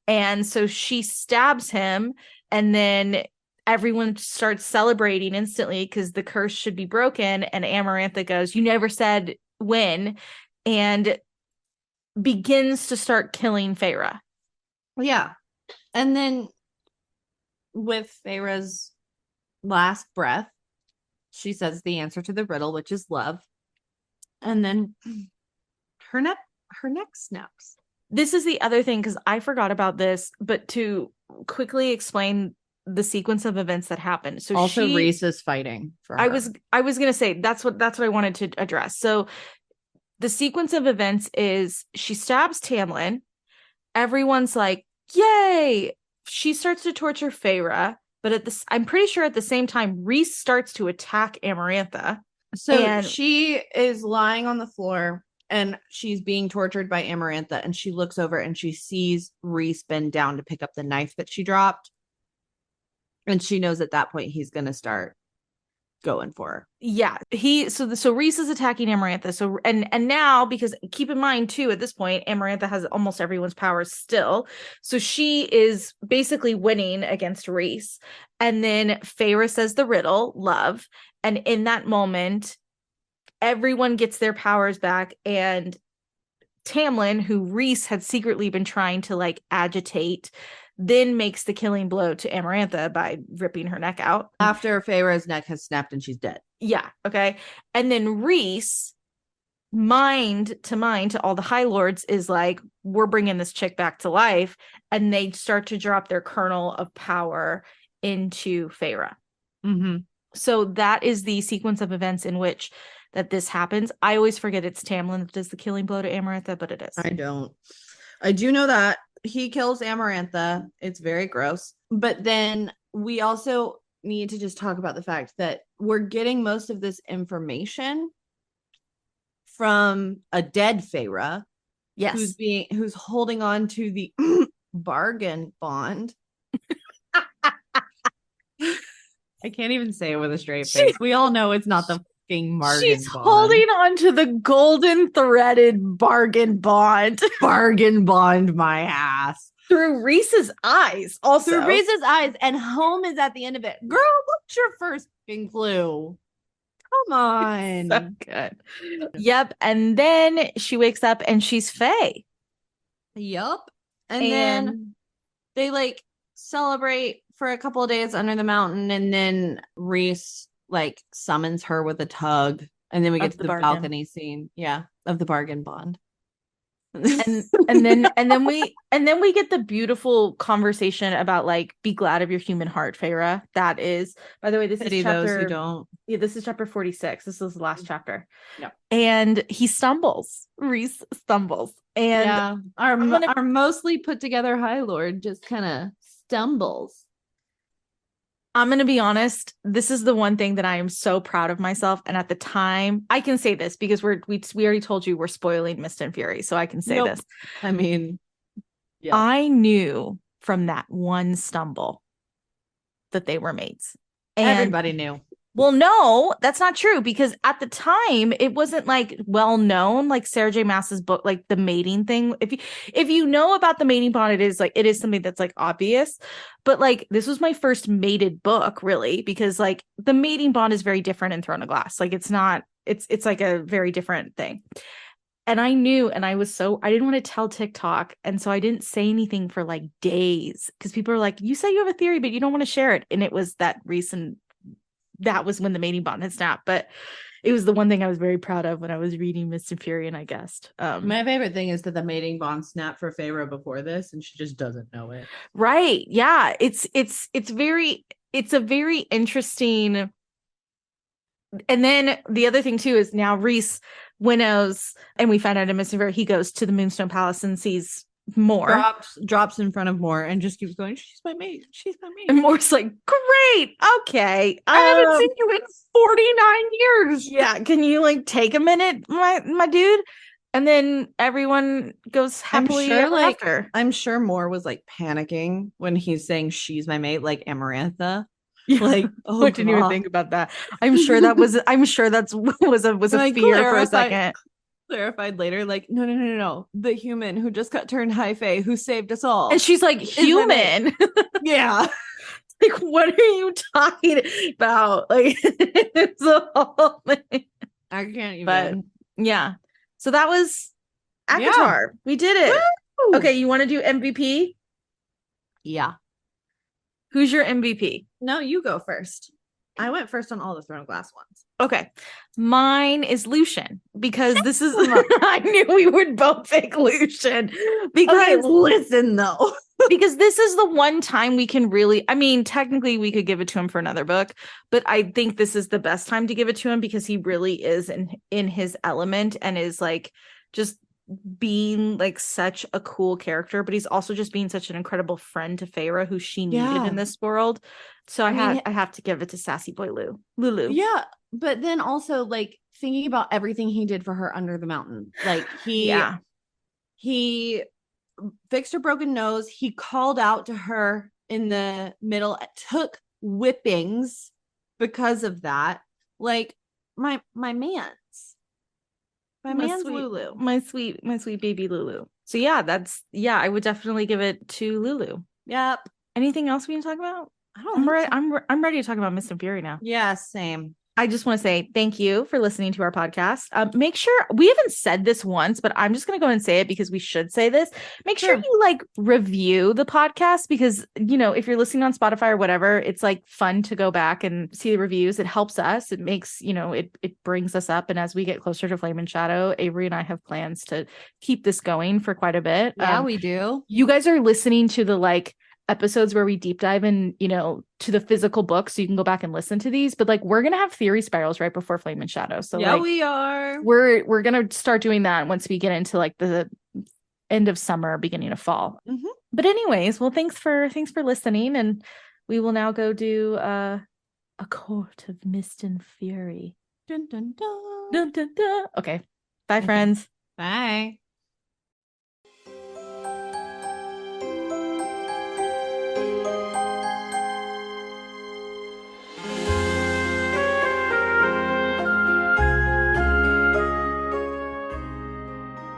And so she stabs him, and then everyone starts celebrating instantly because the curse should be broken. And Amarantha goes, "You never said when," and begins to start killing Feyre. Yeah. And then with Feyre's last breath, she says the answer to the riddle, which is love. And then her neck snaps. This is the other thing, because I forgot about this, but to quickly explain the sequence of events that happened. So also Rhys is fighting for her. I was gonna say that's what I wanted to address. So the sequence of events is she stabs Tamlin. Everyone's like, yay! She starts to torture Feyre, but I'm pretty sure at the same time, Rhys starts to attack Amarantha. So she is lying on the floor and she's being tortured by Amarantha, and she looks over and she sees Rhys bend down to pick up the knife that she dropped. And she knows at that point he's going to start going for her. Yeah. So Rhys is attacking Amarantha. So and now, because keep in mind too, at this point, Amarantha has almost everyone's powers still. So she is basically winning against Rhys. And then Feyre says the riddle, love. And in that moment, everyone gets their powers back. And Tamlin, who Rhys had secretly been trying to like agitate, then makes the killing blow to Amarantha by ripping her neck out. After Feyre's neck has snapped and she's dead. Yeah, okay. And then Rhys, mind to all the High Lords, is like, we're bringing this chick back to life. And they start to drop their kernel of power into Feyre. Mm-hmm. So that is the sequence of events in which that this happens. I always forget it's Tamlin that does the killing blow to Amarantha, but it is. I do know that. He kills Amarantha. It's very gross. But then we also need to just talk about the fact that we're getting most of this information from a dead Feyre. Yes. Who's holding on to the bargain bond. I can't even say it with a straight face. We all know it's not the fucking bargain She's bond. Holding on to the golden threaded bargain bond. Bargain bond my ass. Through Rhys's eyes. Also. Through Rhys's eyes. And home is at the end of it. Girl, what's your first fucking clue? Come on. So good. Yep. And then she wakes up and she's Faye. Yup. And then they like celebrate for a couple of days under the mountain, and then Reese like summons her with a tug, and then we get to the balcony scene, of the bargain bond. and then we get the beautiful conversation about like, be glad of your human heart, Feyre. That is, by the way, this is chapter, those who don't. Yeah, this is chapter 46. This is the last chapter. Yep. And he stumbles. Reese stumbles. And our mostly put together High Lord just kind of stumbles. I'm going to be honest. This is the one thing that I am so proud of myself. And at the time, I can say this because we already told you we're spoiling Mist and Fury. So I can say this. I mean, I knew from that one stumble that they were mates. And everybody knew. Well, no, that's not true, because at the time it wasn't like well known, like Sarah J. Maas's book, like the mating thing. If you know about the mating bond, it is something that's like obvious. But like, this was my first mated book, really, because like the mating bond is very different in Throne of Glass. Like it's like a very different thing. And I knew, and I didn't want to tell TikTok. And so I didn't say anything for like days, because people are like, you say you have a theory, but you don't want to share it. And it was that recent. That was when the mating bond had snapped, but it was the one thing I was very proud of when I was reading Mist and Fury, and I guessed. My favorite thing is that the mating bond snapped for Feyre before this, and she just doesn't know it. Right? Yeah. It's a very interesting. And then the other thing too is now Reese winnows, and we find out in Mist and Fury he goes to the Moonstone Palace and sees Moore, drops in front of Moore and just keeps going, she's my mate, and Moore's like, great, okay, I haven't seen you in 49 years. Yeah, can you like take a minute, my dude? And then everyone goes happily ever after. I'm sure Moore was like panicking when he's saying she's my mate, like Amarantha. Yeah. Like, I didn't even think about that. I'm sure that was a fear for a second. Clarified later, like, no, the human who just got turned high fae who saved us all. And she's like, human. Yeah. Like, what are you talking about? Like, it's a whole thing. I can't even. But yeah. So that was ACOTAR. Yeah. We did it. Woo! Okay, you want to do MVP? Yeah. Who's your MVP? No, you go first. I went first on all the Throne of Glass ones. Okay. Mine is Lucian, because this is I knew we would both pick Lucian. Because listen though. Because this is the one time we can really, I mean, technically we could give it to him for another book, but I think this is the best time to give it to him, because he really is in his element and is like just being like such a cool character, but he's also just being such an incredible friend to Feyre, who she needed in this world. So I have to give it to Sassy Boy Lulu. Yeah, but then also like thinking about everything he did for her under the mountain, like he fixed her broken nose. He called out to her in the middle, took whippings because of that. Like my man's Lulu, my sweet baby Lulu. So I would definitely give it to Lulu. Yep. Anything else we can talk about? I'm ready to talk about Mist and Fury now. Yeah, same. I just want to say thank you for listening to our podcast. Make sure, we haven't said this once, but I'm just going to go and say it because we should say this. Make sure you like review the podcast, because, you know, if you're listening on Spotify or whatever, it's like fun to go back and see the reviews. It helps us. It makes, you know, it brings us up. And as we get closer to Flame and Shadow, Avery and I have plans to keep this going for quite a bit. Yeah, we do. You guys are listening to the like episodes where we deep dive in, you know, to the physical book, so you can go back and listen to these, but like we're gonna have theory spirals right before Flame and Shadow, so yeah, like, we are, we're gonna start doing that once we get into like the end of summer, beginning of fall. But anyways, well, thanks for listening, and we will now go do a Court of Mist and Fury. Dun, dun, dun. Dun, dun, dun. Okay, bye friends. Bye.